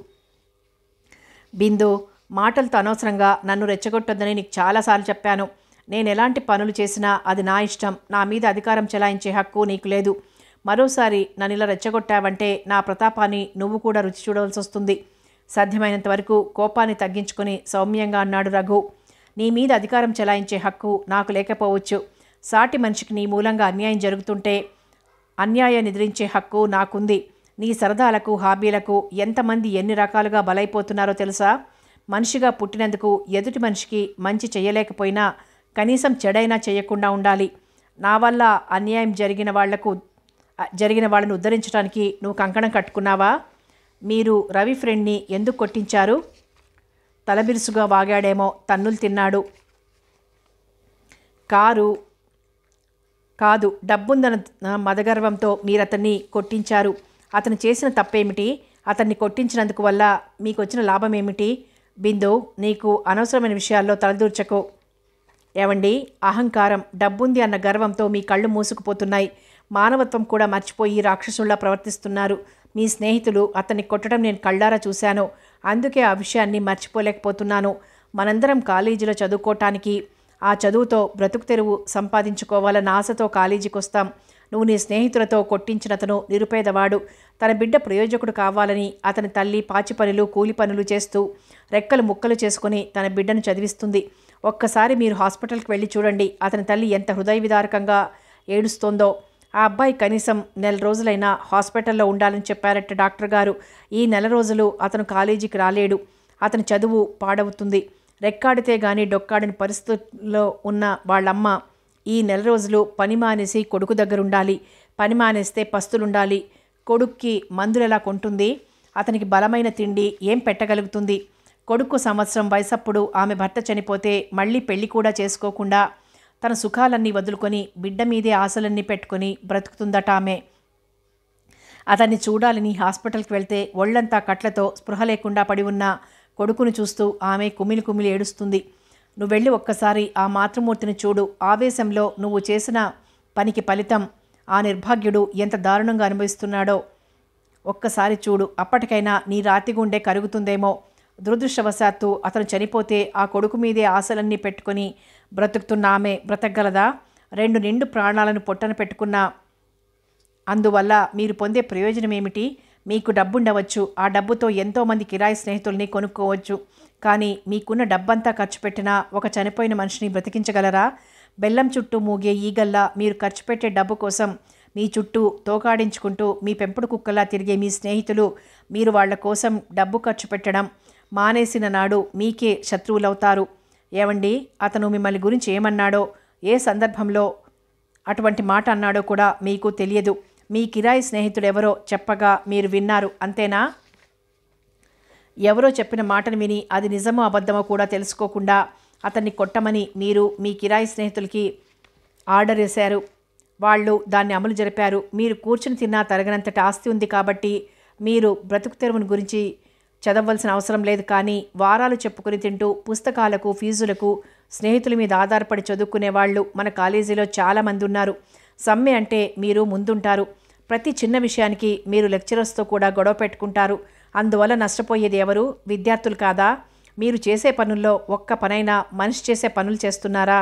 బిందు, మాటలతో అనవసరంగా నన్ను రెచ్చగొట్టొద్దని నీకు చాలాసార్లు చెప్పాను. నేను ఎలాంటి పనులు చేసినా అది నా ఇష్టం. నా మీద అధికారం చెలాయించే హక్కు నీకు లేదు. మరోసారి నన్ను ఇలా రెచ్చగొట్టావంటే నా ప్రతాపాన్ని నువ్వు కూడా రుచి చూడవలసి వస్తుంది. సాధ్యమైనంత వరకు కోపాన్ని తగ్గించుకొని సౌమ్యంగా అన్నాడు రఘు. నీ మీద అధికారం చెలాయించే హక్కు నాకు లేకపోవచ్చు. సాటి మనిషికి నీ మూలంగా అన్యాయం జరుగుతుంటే అన్యాయాన్ని ఎదిరించే హక్కు నాకుంది. నీ సరదాలకు, హాబీలకు ఎంతమంది ఎన్ని రకాలుగా బలైపోతున్నారో తెలుసా? మనిషిగా పుట్టినందుకు ఎదుటి మనిషికి మంచి చేయలేకపోయినా కనీసం చెడైనా చేయకుండా ఉండాలి. నా వల్ల అన్యాయం జరిగిన వాళ్ళను ఉద్ధరించడానికి నువ్వు కంకణం కట్టుకున్నావా? మీరు రవి ఫ్రెండ్ని ఎందుకు కొట్టించారు? తలబిరుసుగా వాగాడేమో, తన్నులు తిన్నాడు. కాదు, డబ్బుందన్న మదగర్వంతో మీరతన్ని కొట్టించారు. అతను చేసిన తప్పేమిటి? అతన్ని కొట్టించినందుకు వల్ల మీకు వచ్చిన లాభం ఏమిటి? బిందు, నీకు అనవసరమైన విషయాల్లో తలదూర్చకు. ఏవండి, అహంకారం, డబ్బుంది అన్న గర్వంతో మీ కళ్ళు మూసుకుపోతున్నాయి. మానవత్వం కూడా మర్చిపోయి రాక్షసుల్లా ప్రవర్తిస్తున్నారు. మీ స్నేహితులు అతన్ని కొట్టడం నేను కళ్ళారా చూశాను. అందుకే ఆ విషయాన్ని మర్చిపోలేకపోతున్నాను. మనందరం కాలేజీలో చదువుకోవటానికి, ఆ చదువుతో బ్రతుకు తెరువు సంపాదించుకోవాలన్న ఆశతో కాలేజీకి వస్తాం. నువ్వు నీ స్నేహితులతో కొట్టించినతను నిరుపేదవాడు. తన బిడ్డ ప్రయోజకుడు కావాలని అతని తల్లి పాచి పనులు, కూలి పనులు చేస్తూ రెక్కలు ముక్కలు చేసుకుని తన బిడ్డను చదివిస్తుంది. ఒక్కసారి మీరు హాస్పిటల్కి వెళ్ళి చూడండి. అతని తల్లి ఎంత హృదయ విదారకంగా ఏడుస్తోందో. ఆ అబ్బాయి కనీసం 4 రోజులైనా హాస్పిటల్లో ఉండాలని చెప్పారట డాక్టర్ గారు. ఈ 4 రోజులు అతను కాలేజీకి రాలేడు. అతని చదువు పాడవుతుంది. రెక్కాడితే గానీ డొక్కాడని పరిస్థితుల్లో ఉన్న వాళ్ళమ్మ ఈ 4 రోజులు పని మానేసి కొడుకు దగ్గరుండాలి. పని మానేస్తే పస్తులుండాలి. కొడుక్కి మందులెలా కొంటుంది? అతనికి బలమైన తిండి ఏం పెట్టగలుగుతుంది? కొడుకు సంవత్సరం వయసప్పుడు ఆమె భర్త చనిపోతే మళ్ళీ పెళ్లి కూడా చేసుకోకుండా తన సుఖాలన్నీ వదులుకొని బిడ్డ మీదే ఆశలన్నీ పెట్టుకొని బ్రతుకుతుందట ఆమె. అతన్ని చూడాలని హాస్పిటల్కి వెళ్తే ఒళ్లంతా కట్లతో స్పృహ లేకుండా పడి ఉన్న కొడుకును చూస్తూ ఆమె కుమిలి కుమిలి ఏడుస్తుంది. నువ్వు వెళ్ళి ఒక్కసారి ఆ మాతృమూర్తిని చూడు. ఆవేశంలో నువ్వు చేసిన పనికి ఫలితం ఆ నిర్భాగ్యుడు ఎంత దారుణంగా అనుభవిస్తున్నాడో ఒక్కసారి చూడు. అప్పటికైనా నీ రాతి గుండె కరుగుతుందేమో. దురదృష్టవశాత్తు అతను చనిపోతే ఆ కొడుకు మీదే ఆశలన్నీ పెట్టుకొని బ్రతుకుతున్న ఆమె బ్రతకగలదా? 2 నిండు ప్రాణాలను పొట్టన పెట్టుకున్న అందువల్ల మీరు పొందే ప్రయోజనం ఏమిటి? మీకు డబ్బుండవచ్చు. ఆ డబ్బుతో ఎంతోమంది కిరాయి స్నేహితుల్ని కొనుక్కోవచ్చు. కానీ మీకున్న డబ్బంతా ఖర్చు పెట్టినా ఒక చనిపోయిన మనిషిని బ్రతికించగలరా? బెల్లం చుట్టూ మూగే ఈగల్లా మీరు ఖర్చు పెట్టే డబ్బు కోసం మీ చుట్టూ తోకాడించుకుంటూ మీ పెంపుడు కుక్కలా తిరిగే మీ స్నేహితులు మీరు వాళ్ల కోసం డబ్బు ఖర్చు పెట్టడం మానేసిన నాడు మీకే శత్రువులవుతారు. ఏవండి, అతను మిమ్మల్ని గురించి ఏమన్నాడో, ఏ సందర్భంలో అటువంటి మాట అన్నాడో కూడా మీకు తెలియదు. మీ కిరాయి స్నేహితుడెవరో చెప్పగా మీరు విన్నారు, అంతేనా? ఎవరో చెప్పిన మాటను విని అది నిజమో అబద్ధమో కూడా తెలుసుకోకుండా అతన్ని కొట్టమని మీరు మీ కిరాయి స్నేహితులకి ఆర్డర్ వేశారు. వాళ్ళు దాన్ని అమలు జరిపారు. మీరు కూర్చుని తిన్నా తరగనంతటి ఆస్తి ఉంది కాబట్టి మీరు బ్రతుకు తెరువుని గురించి చదవలసిన అవసరం లేదు, కానీ వారాలు చెప్పుకుని తింటూ పుస్తకాలకు, ఫీజులకు స్నేహితుల మీద ఆధారపడి చదువుకునే వాళ్ళు మన కాలేజీలో చాలామంది ఉన్నారు. సమ్మె అంటే మీరు ముందుంటారు. ప్రతి చిన్న విషయానికి మీరు లెక్చరర్స్తో కూడా గొడవ పెట్టుకుంటారు. అందువల్ల నష్టపోయేది ఎవరు? విద్యార్థులు కాదా? మీరు చేసే పనుల్లో ఒక్క పనైనా మనిషి చేసే పనులు చేస్తున్నారా?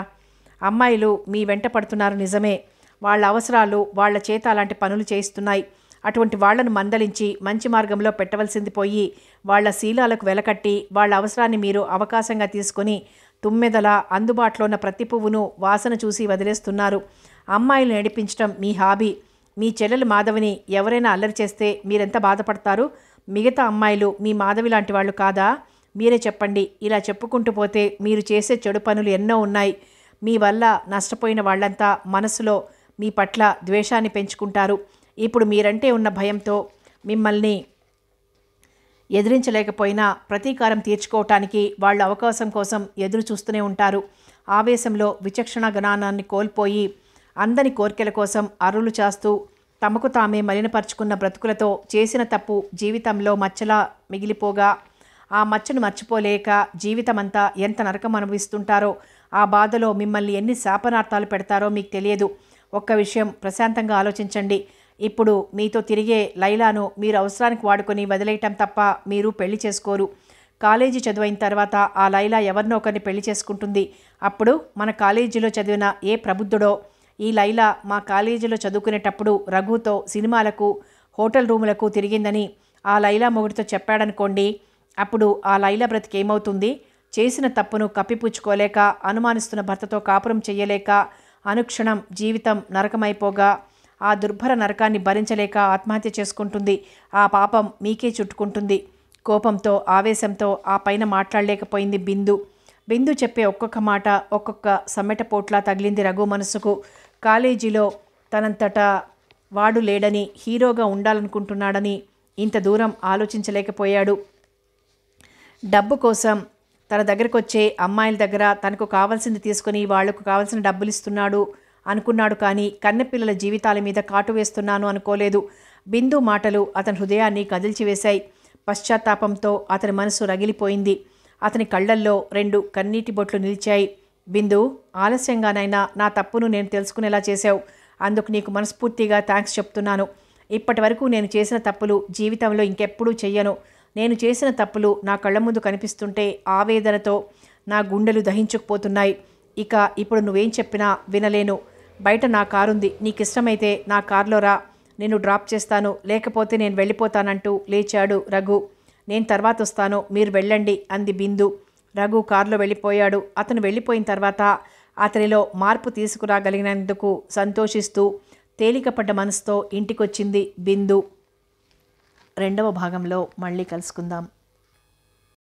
అమ్మాయిలు మీ వెంట పడుతున్నారు నిజమే. వాళ్ళ అవసరాలు వాళ్ళ చేత అలాంటి పనులు చేయిస్తున్నాయి. అటువంటి వాళ్లను మందలించి మంచి మార్గంలో పెట్టవలసింది పోయి వాళ్ళ శీలాలకు వెలకట్టి వాళ్ళ అవసరాన్ని మీరు అవకాశంగా తీసుకొని తుమ్మెదలా అందుబాటులో ఉన్న ప్రతి పువ్వును వాసన చూసి వదిలేస్తున్నారు. అమ్మాయిలు నడిపించడం మీ హాబీ. మీ చెల్లెలు మాధవిని ఎవరైనా అల్లరి చేస్తే మీరెంత బాధపడతారు? మిగతా అమ్మాయిలు మీ మాధవి లాంటి వాళ్ళు కాదా? మీరే చెప్పండి. ఇలా చెప్పుకుంటూ పోతే మీరు చేసే చెడు పనులు ఎన్నో ఉన్నాయి. మీ వల్ల నష్టపోయిన వాళ్ళంతా మనసులో మీ పట్ల ద్వేషాన్ని పెంచుకుంటారు. ఇప్పుడు మీరంటే ఉన్న భయంతో మిమ్మల్ని ఎదిరించలేకపోయినా ప్రతీకారం తీర్చుకోవటానికి వాళ్ళు అవకాశం కోసం ఎదురు చూస్తూనే ఉంటారు. ఆవేశంలో విచక్షణ జ్ఞానాన్ని కోల్పోయి అందని కోర్కెల కోసం అరులు చేస్తూ తమకు తామే మలినపరుచుకున్న బ్రతుకులతో చేసిన తప్పు జీవితంలో మచ్చలా మిగిలిపోగా ఆ మచ్చను మర్చిపోలేక జీవితమంతా ఎంత నరకం అనుభవిస్తుంటారో, ఆ బాధలో మిమ్మల్ని ఎన్ని శాపనార్థాలు పెడతారో మీకు తెలియదు. ఒక్క విషయం ప్రశాంతంగా ఆలోచించండి. ఇప్పుడు మీతో తిరిగే లైలాను మీరు అవసరానికి వాడుకొని వదిలేయటం తప్ప మీరు పెళ్లి చేసుకోరు. కాలేజీ చదువైన తర్వాత ఆ లైలా ఎవరినో ఒకరిని పెళ్లి చేసుకుంటుంది. అప్పుడు మన కాలేజీలో చదివిన ఏ ప్రబుద్ధుడో ఈ లైలా మా కాలేజీలో చదువుకునేటప్పుడు రఘుతో సినిమాలకు, హోటల్ రూములకు తిరిగిందని ఆ లైలా మొగుడితో చెప్పాడనుకోండి. అప్పుడు ఆ లైలా బ్రతికేమవుతుంది? చేసిన తప్పును కప్పిపుచ్చుకోలేక, అనుమానిస్తున్న భర్తతో కాపురం చెయ్యలేక, అనుక్షణం జీవితం నరకమైపోగా ఆ దుర్భర నరకాన్ని భరించలేక ఆత్మహత్య చేసుకుంటుంది. ఆ పాపం మీకే చుట్టుకుంటుంది. కోపంతో, ఆవేశంతో ఆ పైన మాట్లాడలేకపోయింది బిందు. బిందు చెప్పే ఒక్కొక్క మాట ఒక్కొక్క సమ్మెటపోట్లా తగిలింది రఘు మనసుకు. కాలేజీలో తనంతటా వాడు లేడని, హీరోగా ఉండాలనుకుంటున్నాడని ఇంత దూరం ఆలోచించలేకపోయాడు. డబ్బు కోసం తన దగ్గరకు వచ్చే అమ్మాయిల దగ్గర తనకు కావాల్సింది తీసుకుని వాళ్లకు కావాల్సిన డబ్బులు ఇస్తున్నాడు అనుకున్నాడు, కానీ కన్నెపిల్లల జీవితాల మీద కాటు వేస్తున్నాను అనుకోలేదు. బిందు మాటలు అతని హృదయాన్ని కదిల్చివేశాయి. పశ్చాత్తాపంతో అతని మనసు రగిలిపోయింది. అతని కళ్లల్లో 2 కన్నీటి బొట్లు నిలిచాయి. బిందు, ఆలస్యంగానైనా నా తప్పును నేను తెలుసుకునేలా చేశావు. అందుకు నీకు మనస్ఫూర్తిగా థ్యాంక్స్ చెప్తున్నాను. ఇప్పటి వరకు నేను చేసిన తప్పులు జీవితంలో ఇంకెప్పుడూ చెయ్యను. నేను చేసిన తప్పులు నా కళ్ళ ముందు కనిపిస్తుంటే ఆవేదనతో నా గుండెలు దహించుకుపోతున్నాయి. ఇక ఇప్పుడు నువ్వేం చెప్పినా వినలేను. బయట నా కారుంది, నీకిష్టమైతే నా కారులో రా, నేను డ్రాప్ చేస్తాను, లేకపోతే నేను వెళ్ళిపోతానంటూ లేచాడు రఘు. నేను తర్వాత వస్తాను, మీరు వెళ్ళండి అంది బిందు. రఘు కారులో వెళ్ళిపోయాడు. అతను వెళ్ళిపోయిన తర్వాత అతనిలో మార్పు తీసుకురాగలిగినందుకు సంతోషిస్తూ తేలికపడ్డ మనసుతో ఇంటికొచ్చింది బిందు. 2వ భాగంలో మళ్ళీ కలుసుకుందాం.